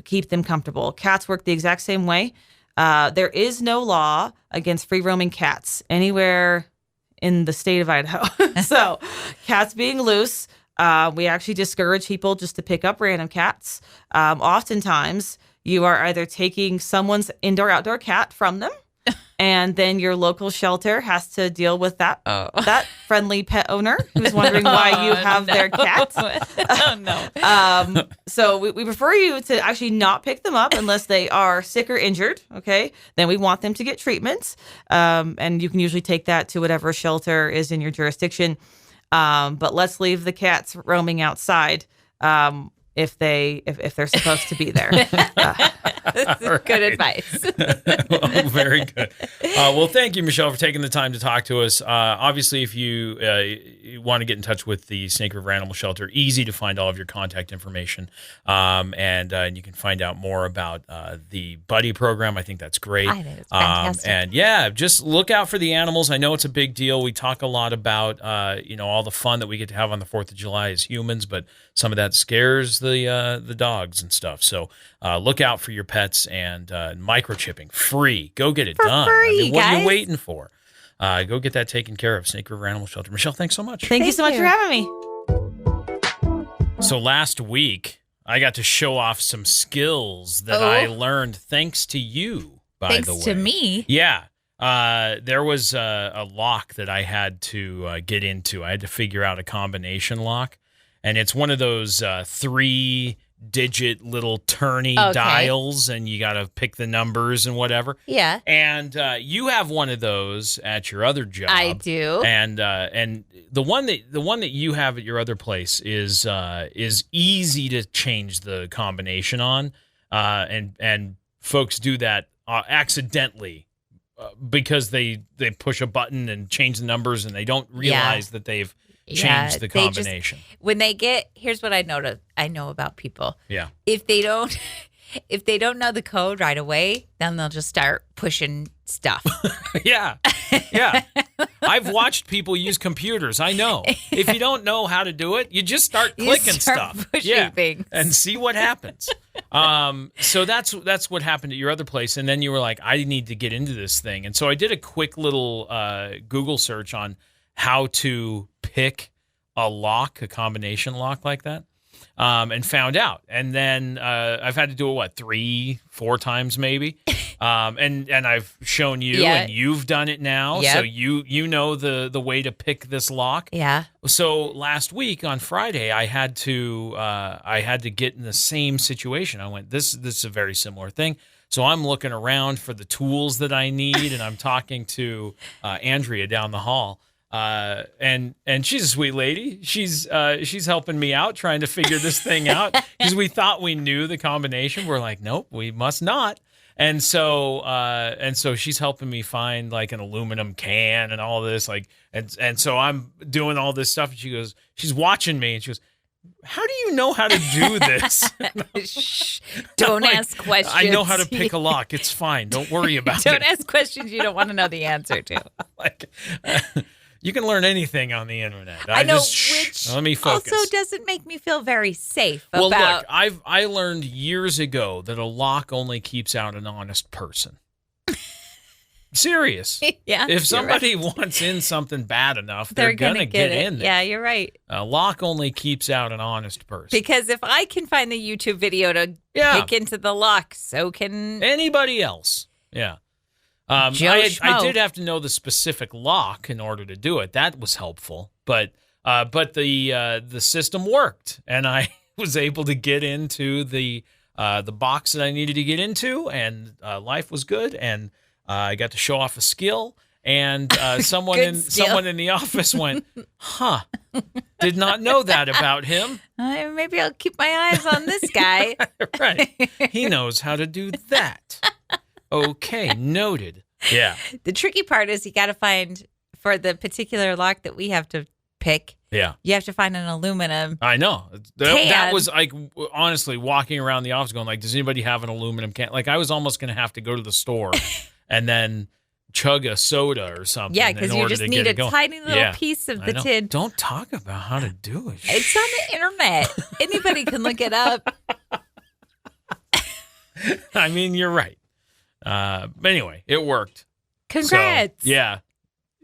Keep them comfortable. Cats work the exact same way. There is no law against free roaming cats anywhere in the state of Idaho. So cats being loose, we actually discourage people just to pick up random cats. Oftentimes, you are either taking someone's indoor-outdoor cat from them, and then your local shelter has to deal with that friendly pet owner who's wondering why you have their cat. So we prefer you to actually not pick them up unless they are sick or injured. Okay, then we want them to get treatment, and you can usually take that to whatever shelter is in your jurisdiction. But let's leave the cats roaming outside. If they're supposed to be there. This is good advice. Well, very good. Well, thank you, Michelle, for taking the time to talk to us. Obviously, if you want to get in touch with the Snake River Animal Shelter, easy to find all of your contact information. And you can find out more about the buddy program. I think that's great. I think it's fantastic. And just look out for the animals. I know it's a big deal. We talk a lot about, all the fun that we get to have on the 4th of July as humans, but some of that scares the dogs and stuff. So look out for your pets, and microchipping free. Go get it done. Free, what are guys. you waiting for? Go get that taken care of. Snake River Animal Shelter. Michelle, thanks so much. Thank you so much for having me. So last week, I got to show off some skills that I learned thanks to you, by the way. Thanks to me? Yeah. There was a lock that I had to get into. I had to figure out a combination lock. And it's one of those 3 digit little turny Okay. dials, and you got to pick the numbers and whatever. Yeah. And you have one of those at your other job. I do. And the one that you have at your other place is easy to change the combination on, and folks do that accidentally because they push a button and change the numbers, and they don't realize that they've changed the combination. Here's what I know about people. Yeah. If they don't know the code right away, then they'll just start pushing stuff. Yeah. I've watched people use computers. I know. If you don't know how to do it, you just start clicking stuff. Pushing things. And see what happens. So that's what happened at your other place. And then you were like, I need to get into this thing. And so I did a quick little Google search on how to pick a combination lock like that. And found out. And then I've had to do it, 3-4 times maybe. And I've shown you, and you've done it now. Yep. So you know the way to pick this lock. Yeah. So last week on Friday, I had to get in the same situation. I went, this is a very similar thing. So I'm looking around for the tools that I need, and I'm talking to Andrea down the hall. And she's a sweet lady. She's helping me out trying to figure this thing out because we thought we knew the combination. We're like, nope, we must not. And so she's helping me find like an aluminum can and all this, and so I'm doing all this stuff. And she's watching me, and she goes, how do you know how to do this? Shh, don't ask questions. I know how to pick a lock. It's fine. Don't worry about it. Don't ask questions you don't want to know the answer to. You can learn anything on the internet. I know, which let me focus. Also doesn't make me feel very safe well, about... look, I learned years ago that a lock only keeps out an honest person. Serious. Yeah. If somebody wants in something bad enough, they're going to get in there. Yeah, you're right. A lock only keeps out an honest person. Because if I can find the YouTube video to pick into the lock, so can... anybody else. Yeah. I did have to know the specific lock in order to do it. That was helpful, but the system worked, and I was able to get into the box that I needed to get into, and life was good, and I got to show off a skill, and someone in the office went, "Huh, did not know that about him." Maybe I'll keep my eyes on this guy. Right, he knows how to do that. Okay, noted. Yeah. The tricky part is you got to find, for the particular lock that we have to pick, you have to find an aluminum I know. That was like, honestly, walking around the office going like, does anybody have an aluminum can? Like, I was almost going to have to go to the store and then chug a soda or something. Yeah, because you just need a tiny little piece of the tin. Don't talk about how to do it. It's on the internet. Anybody can look it up. I mean, you're right. But anyway, it worked. Congrats. So, yeah,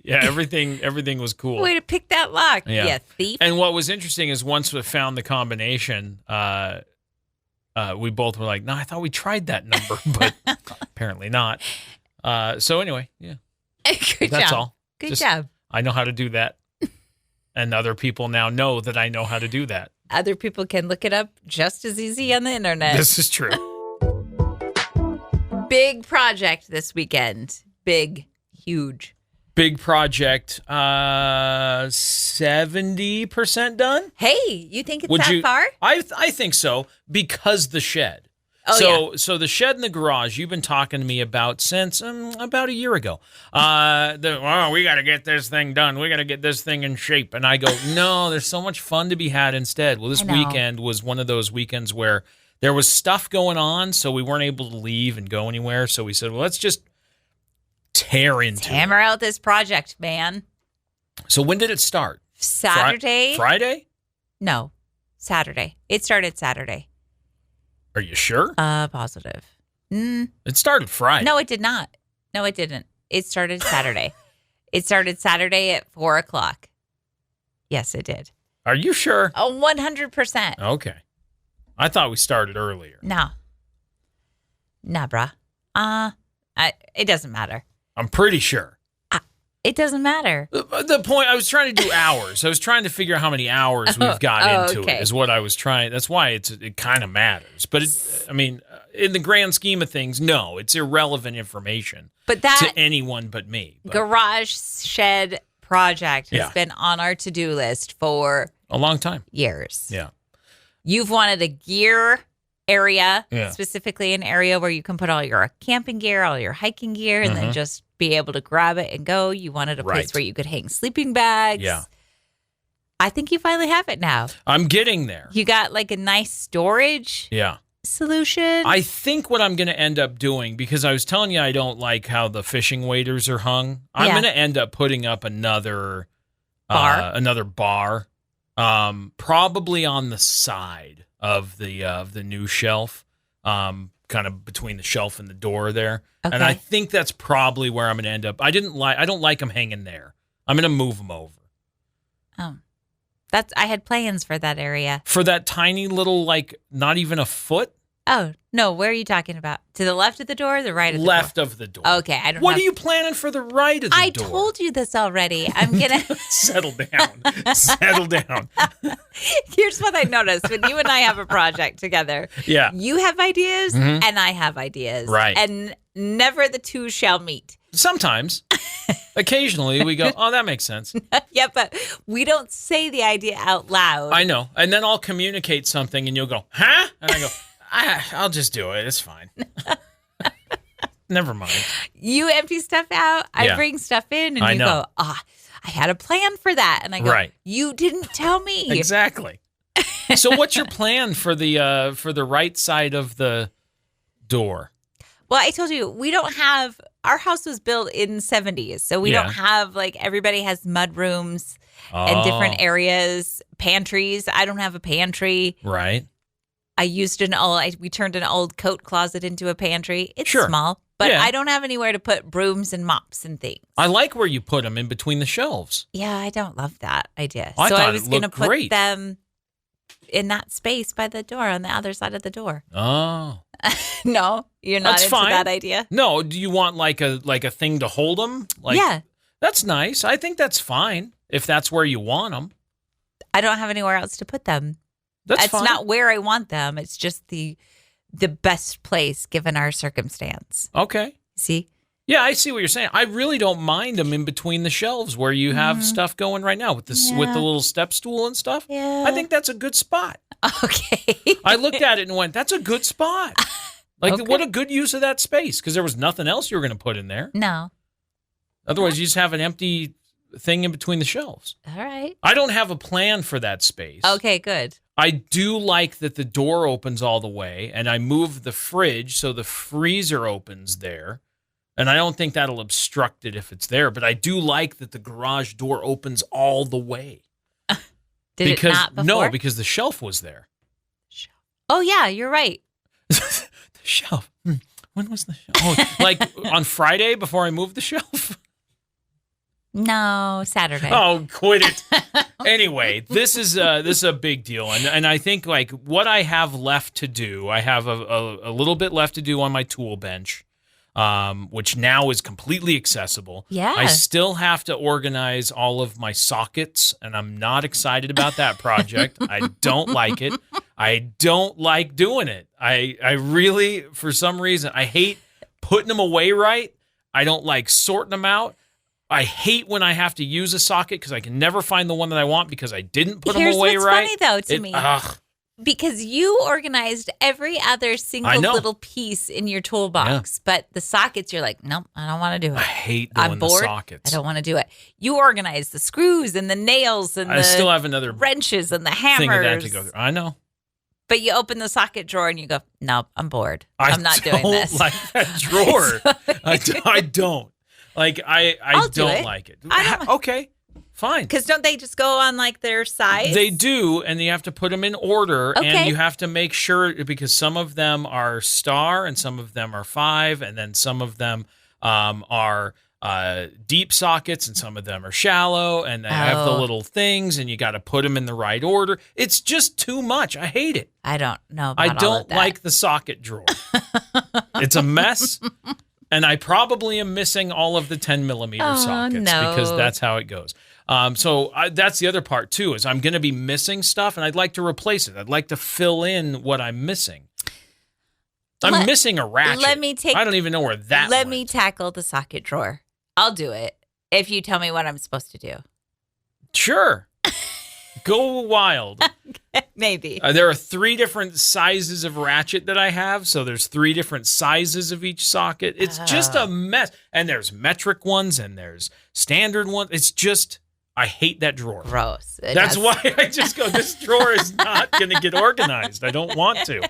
everything was cool. Way to pick that lock, you thief. And what was interesting is once we found the combination, we both were like, no, I thought we tried that number, but apparently not. So anyway, yeah. That's job. all. Good job. I know how to do that. And other people now know that I know how to do that. Other people can look it up just as easy on the internet. This is true. Big project this weekend. Big, huge. Big project. 70% done? Hey, you think it's that far? I think so, because the shed. So the shed and the garage you've been talking to me about since about a year ago. We got to get this thing done. We got to get this thing in shape. And I go, no, there's so much fun to be had instead. Well, this weekend was one of those weekends where there was stuff going on, so we weren't able to leave and go anywhere. So we said, well, let's just hammer out this project, man. So when did it start? Saturday. Friday? No, Saturday. It started Saturday. Are you sure? Positive. It started Friday. No, it did not. No, it didn't. It started Saturday. It started Saturday at 4:00. Yes, it did. Are you sure? 100%. Okay. I thought we started earlier. No. Nah, bruh. It doesn't matter. I'm pretty sure. It doesn't matter. The point, I was trying to do hours. I was trying to figure out how many hours we've got into it is what I was trying. That's why it kind of matters. But, in the grand scheme of things, no, it's irrelevant information to anyone but me. Garage shed project has been on our to-do list for a long time. Years. Yeah. You've wanted a gear area, specifically an area where you can put all your camping gear, all your hiking gear, and then just be able to grab it and go. You wanted a place where you could hang sleeping bags. Yeah. I think you finally have it now. I'm getting there. You got like a nice storage solution. I think what I'm going to end up doing, because I was telling you I don't like how the fishing waders are hung, I'm going to end up putting up another bar, probably on the side of the new shelf, kind of between the shelf and the door there. Okay. And I think that's probably where I'm going to end up. I don't like them hanging there. I'm going to move them over. Oh, I had plans for that area. For that tiny little, like, not even a foot? Oh, no. Where are you talking about? To the left of the door or the right of the left door? Left of the door. Okay. What are you planning for the right of the door? I told you this already. I'm going to... Settle down. Settle down. Here's what I noticed when you and I have a project together. Yeah. You have ideas and I have ideas. Right. And never the two shall meet. Sometimes. Occasionally we go, oh, that makes sense. Yeah, but we don't say the idea out loud. I know. And then I'll communicate something and you'll go, huh? And I go, I'll just do it. It's fine. Never mind. You empty stuff out. I bring stuff in and you go, I had a plan for that. And I go, you didn't tell me. Exactly. So what's your plan for the right side of the door? Well, I told you, we don't have, our house was built in the 70s. So we don't have, like, everybody has mud rooms and different areas, pantries. I don't have a pantry. Right. We turned an old coat closet into a pantry. It's small, but I don't have anywhere to put brooms and mops and things. I like where you put them in between the shelves. Yeah, I don't love that idea. I so thought I was going to put them in that space by the door on the other side of the door. Oh. No, you're not into that idea? No, do you want like a thing to hold them? Yeah. That's nice. I think that's fine if that's where you want them. I don't have anywhere else to put them. That's fine. It's not where I want them. It's just the best place given our circumstance. Okay. See? Yeah, I see what you're saying. I really don't mind them in between the shelves where you have stuff going right now with the little step stool and stuff. Yeah. I think that's a good spot. Okay. I looked at it and went, that's a good spot. What a good use of that space, because there was nothing else you were going to put in there. No. Otherwise, you just have an empty thing in between the shelves. All right. I don't have a plan for that space. Okay, good. I do like that the door opens all the way, and I moved the fridge so the freezer opens there. And I don't think that'll obstruct it if it's there, but I do like that the garage door opens all the way. It not before? No, because the shelf was there. Oh, yeah, you're right. The shelf. When was the shelf? Oh, like on Friday before I moved the shelf? No, Saturday. Oh, quit it. Anyway, this is a big deal, and I think like what I have left to do, I have a little bit left to do on my tool bench, which now is completely accessible. Yeah. I still have to organize all of my sockets, and I'm not excited about that project. I don't like it. I don't like doing it. I really, for some reason, I hate putting them away right. I don't like sorting them out. I hate when I have to use a socket because I can never find the one that I want because I didn't put them away right. Here's what's funny, though, to me. Because you organized every other single little piece in your toolbox, but the sockets, you're like, nope, I don't want to do it. I hate doing the sockets. I don't want to do it. You organized the screws and the nails and I still have another wrenches and the hammers. Thing of that to go through. I know. But you open the socket drawer and you go, nope, I'm bored. I'm not doing this. I don't like that drawer. I don't. Like, I don't like it. Okay, fine. Because don't they just go on, like, their size? They do, and you have to put them in order, and you have to make sure, because some of them are star, and some of them are 5, and then some of them are deep sockets, and some of them are shallow, and they have the little things, and you got to put them in the right order. It's just too much. I hate it. I don't know about I don't like the socket drawer. It's a mess. And I probably am missing all of the 10 millimeter sockets because that's how it goes. So that's the other part too, is I'm going to be missing stuff and I'd like to replace it. I'd like to fill in what I'm missing. I'm missing a ratchet. I don't even know where that Let me tackle the socket drawer. I'll do it if you tell me what I'm supposed to do. Sure. Go wild. Maybe. There are 3 different sizes of ratchet that I have. So there's 3 different sizes of each socket. It's just a mess. And there's metric ones and there's standard ones. It's just, I hate that drawer. Gross. That's why I just go, this drawer is not going to get organized. I don't want to.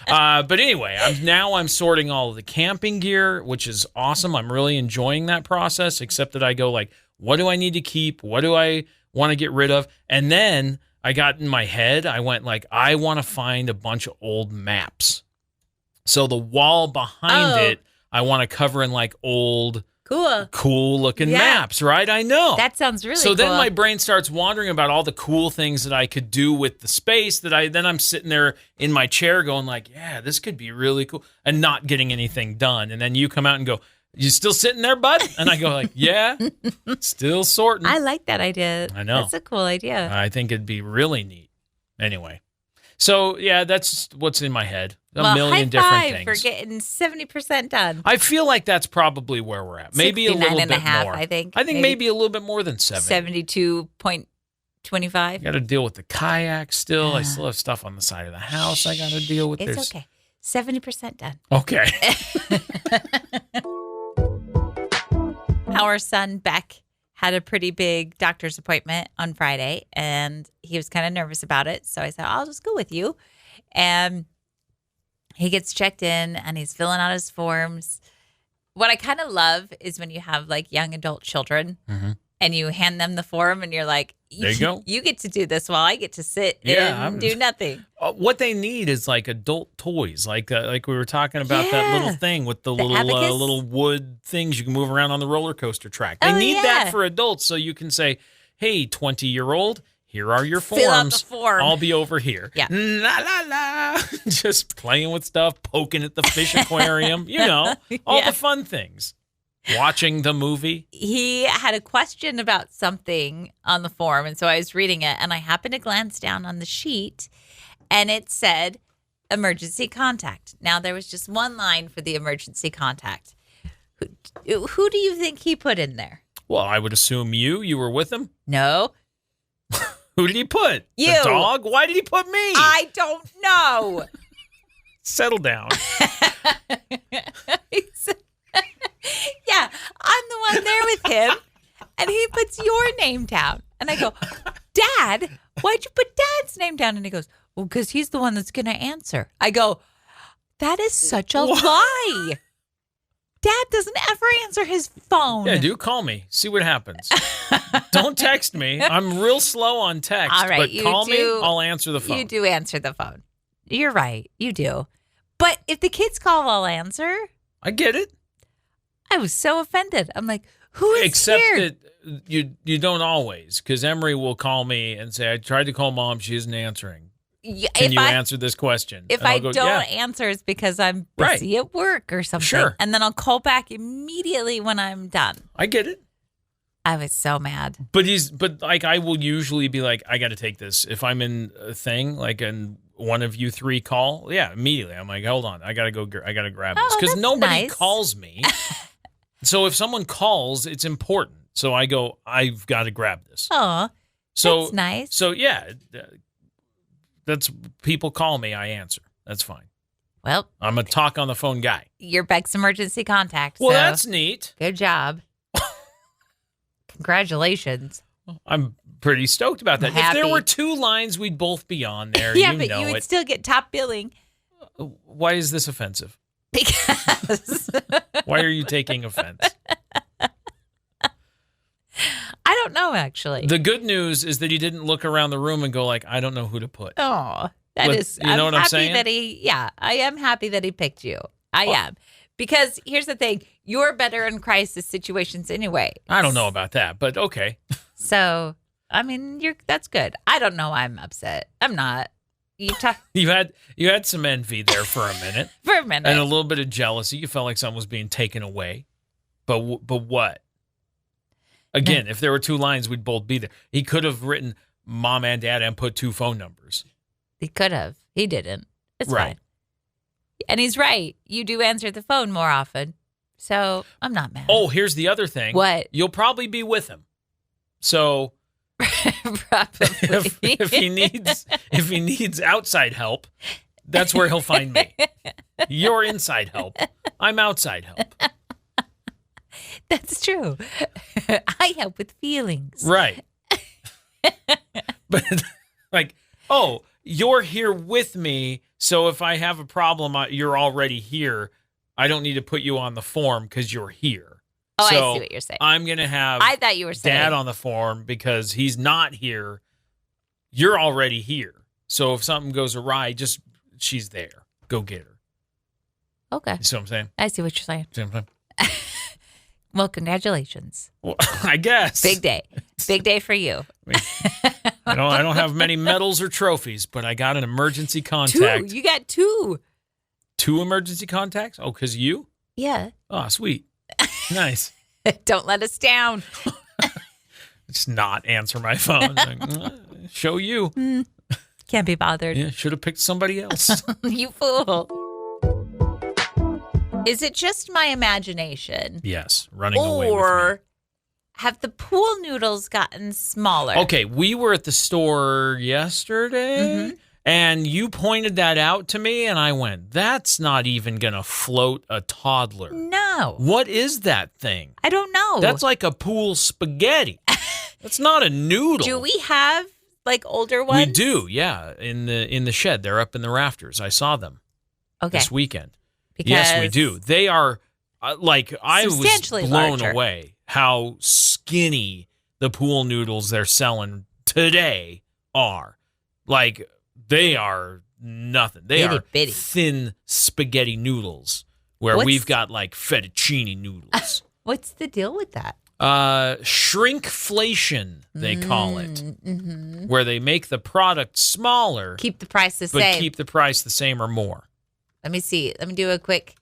But anyway, I'm sorting all of the camping gear, which is awesome. I'm really enjoying that process, except that I go like, what do I need to keep? What do I want to get rid of? And then I got in my head, I went like, I want to find a bunch of old maps. So the wall behind it, I want to cover in like old, cool looking maps, right? I know. That sounds really cool. So then cool. my brain starts wandering about all the cool things that I could do with the space then I'm sitting there in my chair going like, yeah, this could be really cool, and not getting anything done. And then you come out and go, you still sitting there, bud? And I go like, yeah, still sorting. I like that idea. I know. That's a cool idea. I think it'd be really neat. Anyway. So, yeah, that's what's in my head. A million different things. For getting 70% done. I feel like that's probably where we're at. Maybe a little bit more. I think maybe a little bit more than 70. 72.25. Got to deal with the kayak still. I still have stuff on the side of the house I got to deal with. It's okay. 70% done. Okay. Our son, Beck, had a pretty big doctor's appointment on Friday, and he was kind of nervous about it. So I said, I'll just go with you. And he gets checked in, and he's filling out his forms. What I kind of love is when you have like young adult children and you hand them the form and you're like, there you go. You get to do this while I get to sit and do nothing. What they need is like adult toys, like we were talking about that little thing with the little wood things you can move around on the roller coaster track. They need that for adults, so you can say, "Hey, 20-year-old, here are your forms. Fill out the form. I'll be over here." Yeah, la la la, just playing with stuff, poking at the fish aquarium, all the fun things. Watching the movie. He had a question about something on the form, and so I was reading it, and I happened to glance down on the sheet, and it said emergency contact. Now, there was just one line for the emergency contact. Who do you think he put in there? Well, I would assume you were with him. No. Who did he put? You. The dog? Why did he put me? I don't know. Settle down. Yeah, I'm the one there with him, and he puts your name down. And I go, Dad, why'd you put Dad's name down? And he goes, well, because he's the one that's going to answer. I go, that is such a lie. Dad doesn't ever answer his phone. Yeah, do call me. See what happens. Don't text me. I'm real slow on text. All right, but call me, I'll answer the phone. You do answer the phone. You're right. You do. But if the kids call, I'll answer. I get it. I was so offended. I'm like, who is Except here? that you don't always, because Emery will call me and say, I tried to call Mom. She isn't answering. Can you answer this question? If I don't answer, it's because I'm busy at work or something. Sure. And then I'll call back immediately when I'm done. I get it. I was so mad. But I will usually be like, I got to take this. If I'm in a thing, like in one of you 3 call, immediately. I'm like, hold on. I got to grab this. Because nobody calls me. So if someone calls, it's important. So I go, I've got to grab this. Oh, that's nice. So that's people call me, I answer. That's fine. Well, I'm a talk on the phone guy. You're Beck's emergency contact. Well, that's neat. Good job. Congratulations. I'm pretty stoked about that. If there were 2 lines, we'd both be on there. Yeah, but you would still get top billing. Why is this offensive? Because why are you taking offense? I don't know, actually. The good news is that he didn't look around the room and go like, I don't know who to put. Oh, you know what I'm saying? I am happy that he picked you. I am. Because here's the thing, you're better in crisis situations anyway. I don't know about that, but okay. So, I mean, that's good. I don't know why I'm upset. I'm not. You had some envy there for a minute. For a minute. And a little bit of jealousy. You felt like something was being taken away. But what? Again, if there were 2 lines, we'd both be there. He could have written mom and dad and put 2 phone numbers. He could have. He didn't. It's Right. fine. And he's right. You do answer the phone more often. So I'm not mad. Oh, here's the other thing. What? You'll probably be with him. So Probably. if he needs outside help, that's where he'll find me. You're inside help. I'm outside help. That's true. I help with feelings. Right. But like, oh, you're here with me, so if I have a problem, you're already here. I don't need to put you on the form because you're here. Oh, So I see what you're saying. I'm going to have I thought you were saying dad on the form because he's not here. You're already here. So if something goes awry, she's there. Go get her. Okay. You see what I'm saying? I see what you're saying. See what I'm saying? Well, congratulations. Well, I guess. Big day. Big day for you. I don't have many medals or trophies, but I got an emergency contact. 2. You got 2. 2 emergency contacts? Oh, because you? Yeah. Oh, sweet. Nice. Don't let us down. Just not answer my phone. Like, show you. Can't be bothered. Yeah, should have picked somebody else. You fool. Is it just my imagination? Yes, running away with me. Or have the pool noodles gotten smaller? Okay, we were at the store yesterday, and you pointed that out to me, and I went, that's not even going to float a toddler. No. What is that thing? I don't know. That's like a pool spaghetti. That's not a noodle. Do we have like older ones? We do, yeah. In the shed. They're up in the rafters. I saw them this weekend. Yes, we do. They are I was blown larger. away how skinny the pool noodles they're selling today are. Like, they are nothing. They Itty are bitty. thin spaghetti noodles where we've got like fettuccine noodles. What's the deal with that? Shrinkflation, they call it, where they make the product smaller, Keep the price the but same. keep the price the same or more. Let me see. Let me do a quick.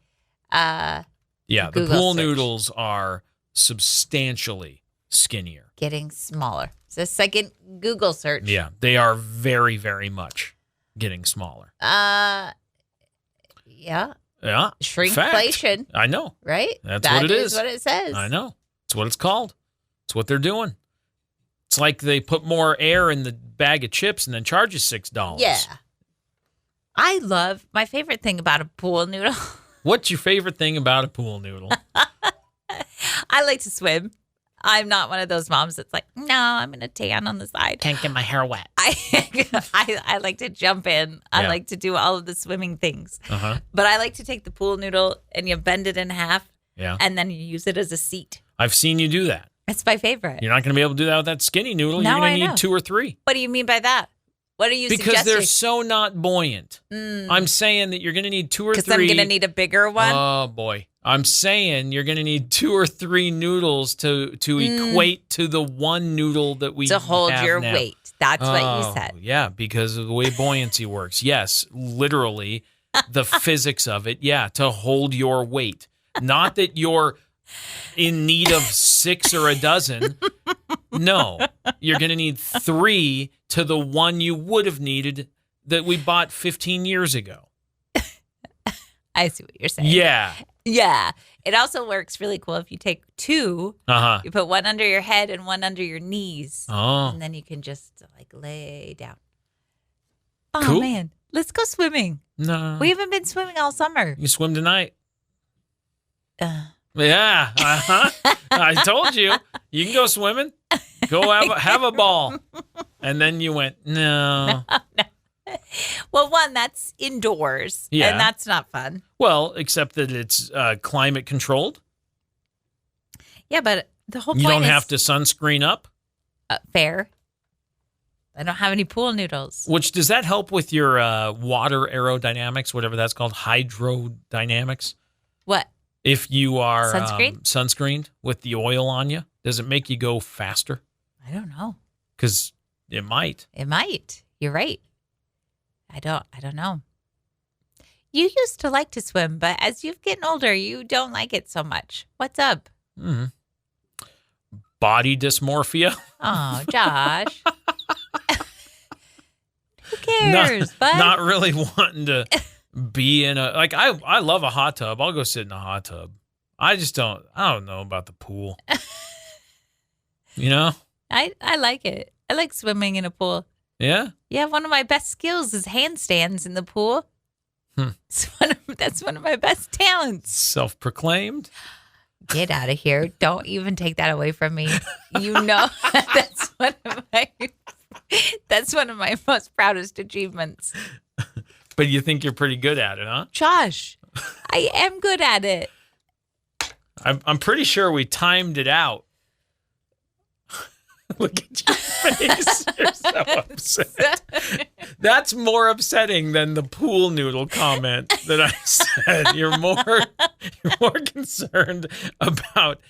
Yeah, Google the pool search. noodles are substantially skinnier. Getting smaller. It's a second Google search. Yeah, they are very, very much getting smaller. Yeah. Yeah. Shrinkflation. Fact. I know. Right? That's what it is. That is what it says. I know. It's what it's called. It's what they're doing. It's like they put more air in the bag of chips and then charge you $6. Yeah. I love my favorite thing about a pool noodle. What's your favorite thing about a pool noodle? I like to swim. I'm not one of those moms that's like, no, I'm going to tan on the side. Can't get my hair wet. I like to jump in. I Yeah. like to do all of the swimming things. Uh-huh. But I like to take the pool noodle and you bend it in half Yeah. and then you use it as a seat. I've seen you do that. It's my favorite. You're not going to be able to do that with that skinny noodle. No, You're going I to need know. 2 or 3. What do you mean by that? What are you Because suggesting? they're so not buoyant. I'm saying that you're going to need 2 or 3. Because I'm going to need a bigger one. Oh, boy. I'm saying you're going to need 2 or 3 noodles to equate to the one noodle that we to hold have your now. weight. That's what you Oh, said. Yeah, because of the way buoyancy works. Yes, literally the physics of it. Yeah, to hold your weight. Not that you're in need of 6 or a dozen. No, you're going to need 3 to the one you would have needed that we bought 15 years ago. I see what you're saying. Yeah. Yeah. It also works really cool if you take 2, Uh-huh. you put one under your head and one under your knees. Oh. And then you can just like lay down. Oh, Cool. man. Let's go swimming. No. We haven't been swimming all summer. You swim tonight. Uh, Yeah. Uh-huh. I told you. You can go swimming. Go have a ball. And then you went, no. well, one, that's indoors. Yeah. And that's not fun. Well, except that it's climate controlled. Yeah, but the whole You point don't is have to sunscreen up. fair. I don't have any pool noodles. Which, does that help with your water aerodynamics, whatever that's called, hydrodynamics? What? If you are Sunscreened with the oil on you, does it make you go faster? I don't know. Because it might. It might. You're right. I don't know. You used to like to swim, but as you've gotten older, you don't like it so much. What's up? Body dysmorphia. Oh, Josh. Who cares, bud? Not really wanting to be in a, like, I love a hot tub. I'll go sit in a hot tub. I don't know about the pool. You know? I like it. I like swimming in a pool. Yeah? Yeah, one of my best skills is handstands in the pool. That's one of my best talents. Self-proclaimed. Get out of here. Don't even take that away from me. You know that's one of my most proudest achievements. But you think you're pretty good at it, huh? Josh, I am good at it. I'm pretty sure we timed it out. Look at your face. You're so upset. That's more upsetting than the pool noodle comment that I said. You're more concerned about,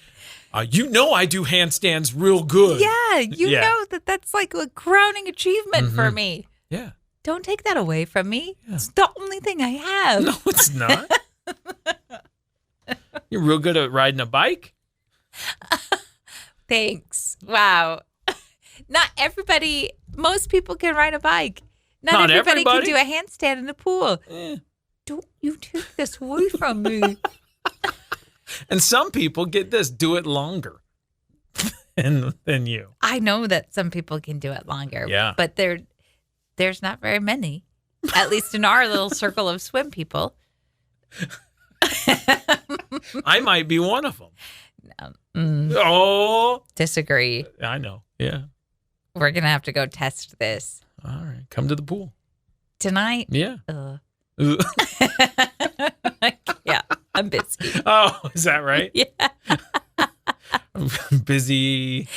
I do handstands real good. Yeah, you know that's like a crowning achievement for me. Yeah. Don't take that away from me. Yeah. It's the only thing I have. No, it's not. You're real good at riding a bike. Thanks. Wow. Most people can ride a bike. Not everybody can do a handstand in the pool. Don't you take this away from me. And some people, get this, do it longer than you. I know that some people can do it longer. Yeah. But there's not very many, at least in our little circle of swim people. I might be one of them. Disagree. I know. Yeah. We're going to have to go test this. All right. Come to the pool. Tonight? Yeah. Yeah. I'm busy. Oh, is that right? Yeah. I'm busy.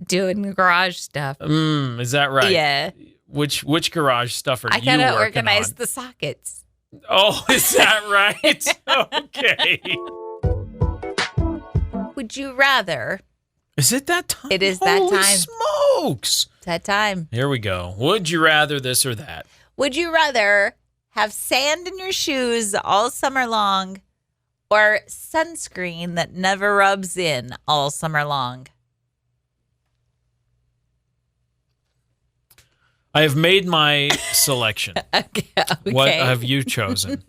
Doing garage stuff. Is that right? Yeah. Which garage stuff are you working on? I got to organize the sockets. Oh, is that right? Okay. Would you rather? Is it that time? It is that Holy time. Smokes. It's that time. Here we go. Would you rather this or that? Would you rather have sand in your shoes all summer long or sunscreen that never rubs in all summer long? I have made my selection. Okay. What have you chosen?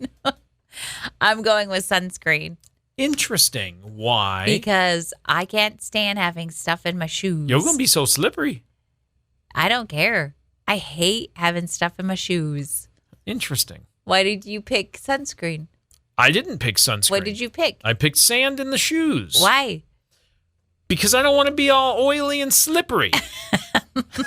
I'm going with sunscreen. Interesting. Why? Because I can't stand having stuff in my shoes. You're going to be so slippery. I don't care. I hate having stuff in my shoes. Interesting. Why did you pick sunscreen? I didn't pick sunscreen. What did you pick? I picked sand in the shoes. Why? Because I don't want to be all oily and slippery.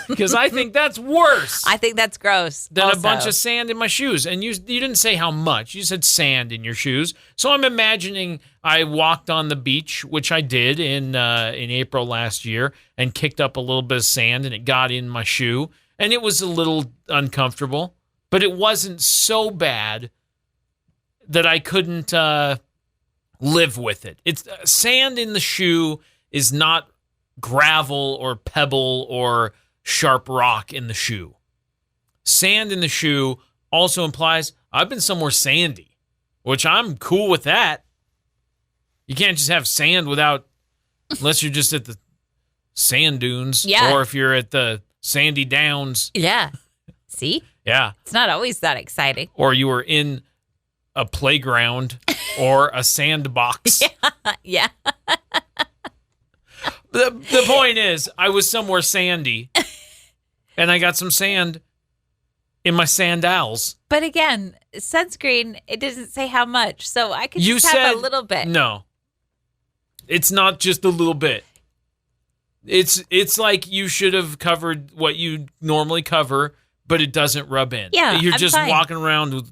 Because I think that's worse. I think that's gross. Than also. a bunch of sand in my shoes. And you didn't say how much. You said sand in your shoes. So I'm imagining I walked on the beach, which I did in April last year, and kicked up a little bit of sand, and it got in my shoe. And it was a little uncomfortable. But it wasn't so bad that I couldn't live with it. It's sand in the shoe is not gravel or pebble or sharp rock in the shoe. Sand in the shoe also implies I've been somewhere sandy, which I'm cool with that. You can't just have sand unless you're just at the sand dunes, or if you're at the sandy downs. Yeah. See? Yeah. It's not always that exciting. Or you were in a playground or a sandbox. Yeah. The point is, I was somewhere sandy, and I got some sand in my SANDals. But again, sunscreen, it doesn't say how much, so I could just have a little bit. No. It's not just a little bit. It's like you should have covered what you normally cover, but it doesn't rub in. Yeah, You're I'm just fine. walking around with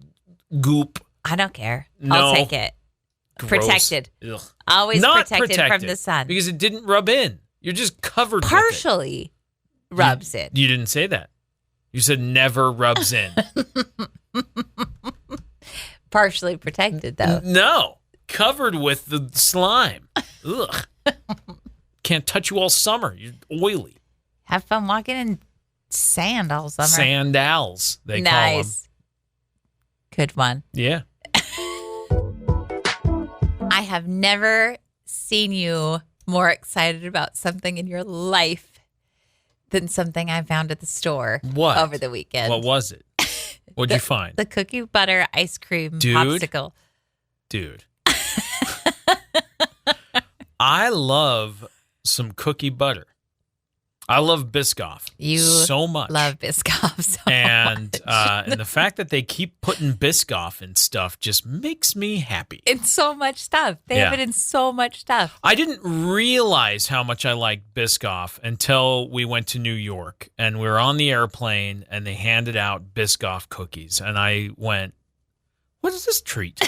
goop. I don't care. No. I'll take it. Gross. Protected. Ugh. Always Not protected from the sun. Because it didn't rub in. You're just covered Partially with it. rubs in. You didn't say that. You said never rubs in. Partially protected, though. No. Covered with the slime. Ugh. Can't touch you all summer. You're oily. Have fun walking in sand all summer. SANDals, they call them. Good one. Yeah. I have never seen you more excited about something in your life than something I found at the store What? over the weekend. What was it? What'd you find? The cookie butter ice cream Dude. popsicle. Dude. I love some cookie butter. I love Biscoff You so much. love Biscoff so and much. And the fact that they keep putting Biscoff in stuff just makes me happy. In so much stuff. They have Yeah. it in so much stuff. I didn't realize how much I liked Biscoff until we went to New York and we were on the airplane and they handed out Biscoff cookies and I went, "What is this treat?"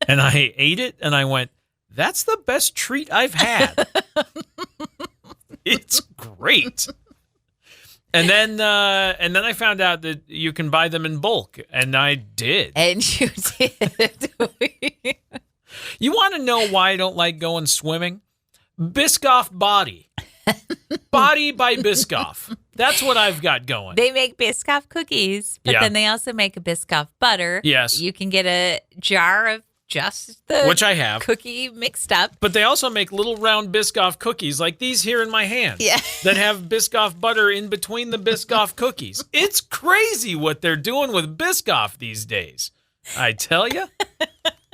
And I ate it and I went, "That's the best treat I've had." It's great. And then I found out that you can buy them in bulk, and I did. And you did. You want to know why I don't like going swimming? Biscoff Body. Body by Biscoff. That's what I've got going. They make Biscoff cookies, but Yeah. then they also make a Biscoff butter. Yes. You can get a jar of just the Which I have. cookie mixed up. But they also make little round Biscoff cookies like these here in my hand. Yeah. That have Biscoff butter in between the Biscoff cookies. It's crazy what they're doing with Biscoff these days. I tell you.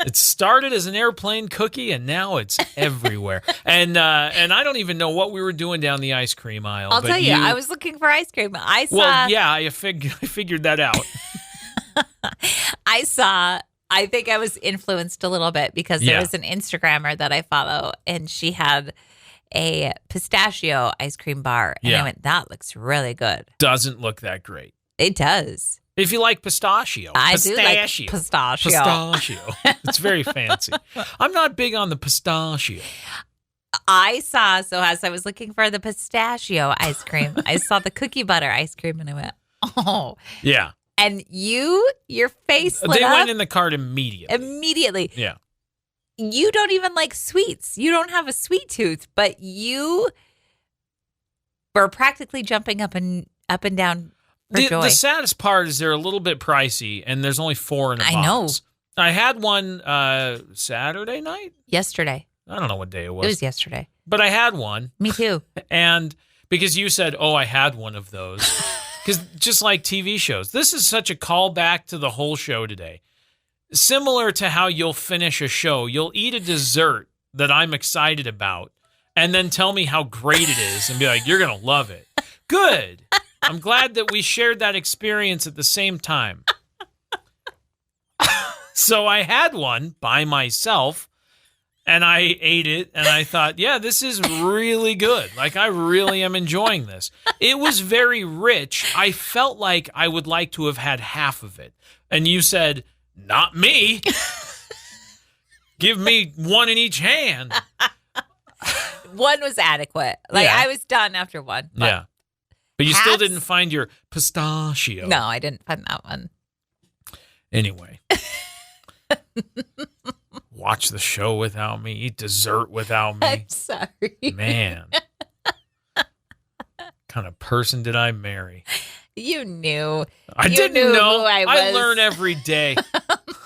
It started as an airplane cookie and now it's everywhere. And I don't even know what we were doing down the ice cream aisle. I'll but tell you, I was looking for ice cream. I Well, yeah, I figured that out. I think I was influenced a little bit because there Yeah. was an Instagrammer that I follow and she had a pistachio ice cream bar. And Yeah. I went, that looks really good. Doesn't look that great. It does. If you like pistachio. I do like Pistachio. pistachio. Pistachio. It's very fancy. I'm not big on the pistachio. So as I was looking for the pistachio ice cream, I saw the cookie butter ice cream and I went, oh. Yeah. And your face lit They up went in the cart immediately. immediately. Yeah. You don't even like sweets. You don't have a sweet tooth, but you were practically jumping up and down for joy. The saddest part is they're a little bit pricey, and there's only 4 in a box. I know. I had one Saturday night. Yesterday. I don't know what day it was. It was yesterday. But I had one, Me too. and because you said, "Oh, I had one of those," because just like TV shows, this is such a callback to the whole show today. Similar to how you'll finish a show, you'll eat a dessert that I'm excited about, and then tell me how great it is, and be like, "You're gonna love it." Good. I'm glad that we shared that experience at the same time. So I had one by myself. And I ate it, and I thought, yeah, this is really good. Like, I really am enjoying this. It was very rich. I felt like I would like to have had half of it. And you said, not me. Give me one in each hand. One was adequate. Like Yeah. I was done after one. But Yeah. But you still halves? didn't find your pistachio. No, I didn't find that one. Anyway. Watch the show without me. Eat dessert without me. I'm sorry. Man. Kind of person did I marry? You knew. I You didn't knew know. who I was. learn every day.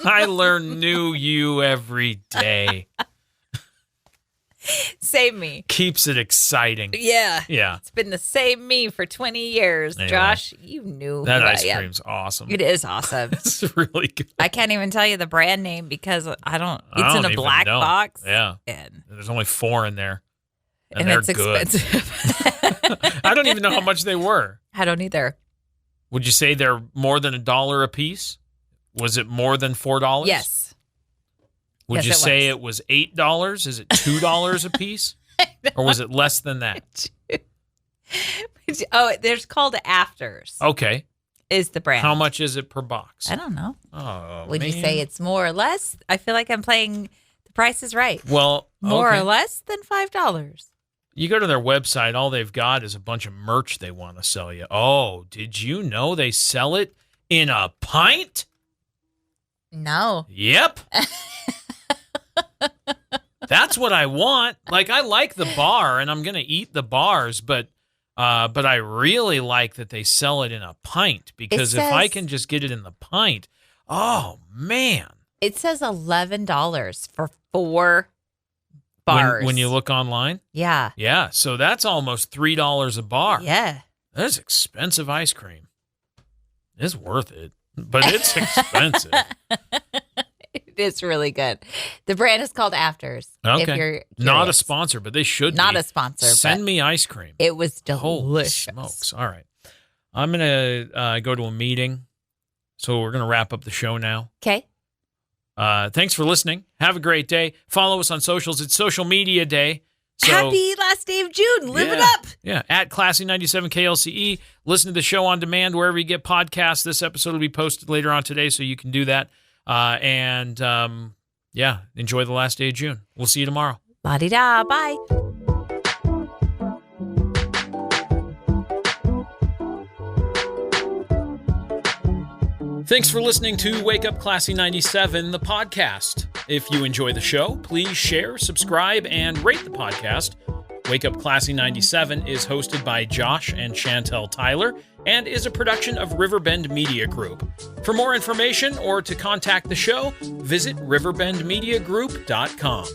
I learn new you every day. Same me. Keeps it exciting. Yeah. Yeah. It's been the same me for 20 years. Anyway. Josh, you knew That who ice I am. cream's awesome. It is awesome. It's really good. I can't even tell you the brand name because I don't. I It's don't in a even black know. box. Yeah. And There's only 4 in there. And they're it's good. expensive. I don't even know how much they were. I don't either. Would you say they're more than $1 a piece? Was it more than $4? Yes. Would Yes, you it say it was $8? Is it $2 a piece? Or was it less than that? Oh, there's called Afters. Okay. Is the brand. How much is it per box? I don't know. Oh, Would you man. say it's more or less? I feel like I'm playing The Price is Right. Well, More okay. or less than $5. You go to their website, all they've got is a bunch of merch they want to sell you. Oh, did you know they sell it in a pint? No. Yep. That's what I want. Like, I like the bar, and I'm going to eat the bars, but I really like that they sell it in a pint, because if I says- can just get it in the pint, Oh, man. It says $11 for 4 bars. When you look online? Yeah. Yeah, so that's almost $3 a bar. Yeah. That's expensive ice cream. It's worth it, but it's expensive. It is really good. The brand is called Afters. Okay. If you're curious. Not a sponsor, but they should Not be. a sponsor. Send me ice cream. It was delicious. Holy smokes. All right. I'm going to go to a meeting, so we're going to wrap up the show now. Okay. Thanks for listening. Have a great day. Follow us on socials. It's Social Media Day. So, Happy last day of June. Live it up. Yeah, at Classy97 KLCE. Listen to the show on demand wherever you get podcasts. This episode will be posted later on today, so you can do that. Enjoy the last day of June. We'll see you tomorrow. La-di-da. Bye. Thanks for listening to Wake Up Classy 97, the podcast. If you enjoy the show, please share, subscribe, and rate the podcast. Wake Up Classy 97 is hosted by Josh and Chantel Tyler and is a production of Riverbend Media Group. For more information or to contact the show, visit riverbendmediagroup.com.